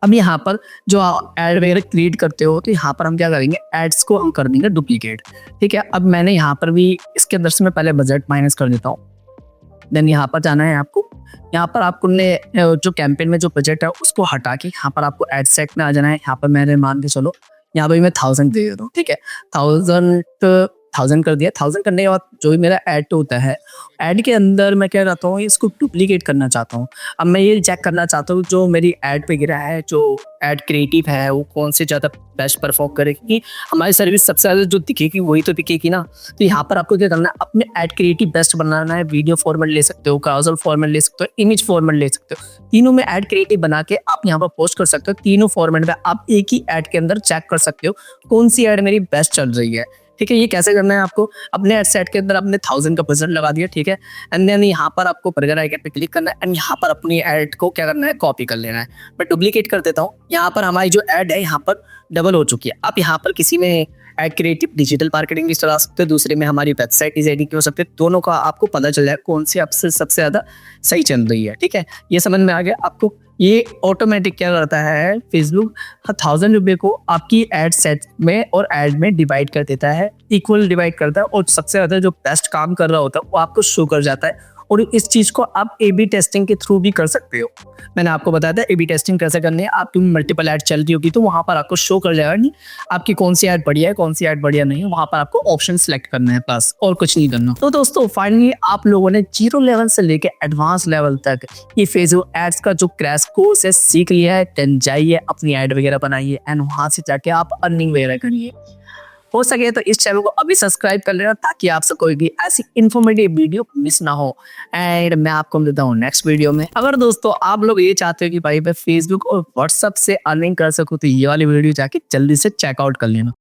[SPEAKER 1] अब यहाँ पर जो एड वगैरह क्रिएट करते हो तो यहाँ पर हम क्या करेंगे, एड्स को हम कर देंगे डुप्लीकेट। ठीक है, अब मैंने यहाँ पर भी इसके अंदर से मैं पहले बजट माइनस कर देता हूँ। देन यहाँ पर जाना है आपको, यहाँ पर आपको ने जो कैंपेन में जो बजट है उसको हटा के यहाँ पर आपको एड सेट में आ जाना है। यहाँ पर मैंने मान के चलो यहाँ पर मैं 1000 दे देता हूँ। ठीक है, 1000 कर दिया। 1000 करने के बाद जो भी मेरा ऐड होता है, ऐड के अंदर मैं क्या करता हूँ, इसको डुप्लीकेट करना चाहता हूँ। अब मैं ये चेक करना चाहता हूँ जो मेरी ऐड पे गिरा है, जो ऐड क्रिएटिव है वो कौन से ज़्यादा बेस्ट परफॉर्म करेगी, हमारी सर्विस सबसे ज़्यादा जो दिखेगी वही तो बिकेगी ना। तो यहाँ पर आपको क्या करना है, अपने ऐड क्रिएटिव बेस्ट बनाना है। वीडियो फॉर्मेट ले सकते हो, काउजुअल फॉर्मेट ले सकते हो, इमेज फॉर्मेट ले सकते हो। तीनों में ऐड क्रिएटिव बना के आप यहाँ पर पोस्ट कर सकते हो। तीनों फॉर्मेट में आप एक ही ऐड के अंदर चेक कर सकते हो कौन सी ऐड मेरी बेस्ट चल रही है। ठीक है, ये कैसे करना है आपको, अपने एड सेट के अंदर आपने 1000 का बजट लगा दिया। ठीक है, एंड देन यहाँ पर आपको बर्गर आइकन पे क्लिक करना है एंड यहाँ पर अपनी ऐड को क्या करना है, कॉपी कर लेना है। मैं डुप्लीकेट कर देता हूँ। यहाँ पर हमारी जो ऐड है यहाँ पर डबल हो चुकी है। आप यहाँ पर किसी में ऐड क्रिएटिव डिजिटल मार्केटिंग भी चला सकते हो, दूसरे में हमारी वेबसाइट डिजाइनिंग हो सकते हैं। दोनों का आपको पता चल जाए कौन सी आपसे सबसे ज़्यादा सही चल रही है। ठीक है, ये समझ में आ गया आपको। ये ऑटोमेटिक क्या करता है, फेसबुक 1000 रुपये को आपकी एड सेट में और एड में डिवाइड कर देता है, इक्वल डिवाइड करता है और सबसे ज़्यादा जो बेस्ट काम कर रहा होता है वो आपको शो कर जाता है। और इस चीज़ को आप ए बी टेस्टिंग के थ्रू भी कर सकते हो। मैंने आपको बताया था ए बी टेस्टिंग कैसे करनी है। आपकी मल्टीपल ऐड चल रही होगी तो वहाँ पर आपको शो कर जाएगा नहीं आपकी कौन सी ऐड बढ़िया है, कौन सी ऐड बढ़िया नहीं है। वहाँ पर आपको ऑप्शन सेलेक्ट करना है बस, और कुछ नहीं करना। तो दोस्तों फाइनली आप लोगों ने 0 लेवल से लेकर एडवांस लेवल तक ये फेसबुक एड्स का जो क्रैश कोर्स है सीख लिया है। देन जाइए अपनी ऐड वगैरह बनाइए एंड वहाँ से जाके आप अर्निंग वगैरह करिए। हो सके तो इस चैनल को अभी सब्सक्राइब कर लेना ताकि आपसे कोई भी ऐसी इन्फॉर्मेटिव वीडियो मिस ना हो। एंड मैं आपको मिलता हूँ नेक्स्ट वीडियो में। अगर दोस्तों आप लोग ये चाहते हो कि भाई मैं फेसबुक और व्हाट्सएप से अर्निंग कर सकूँ तो ये वाली वीडियो जाके जल्दी से चेकआउट कर लेना।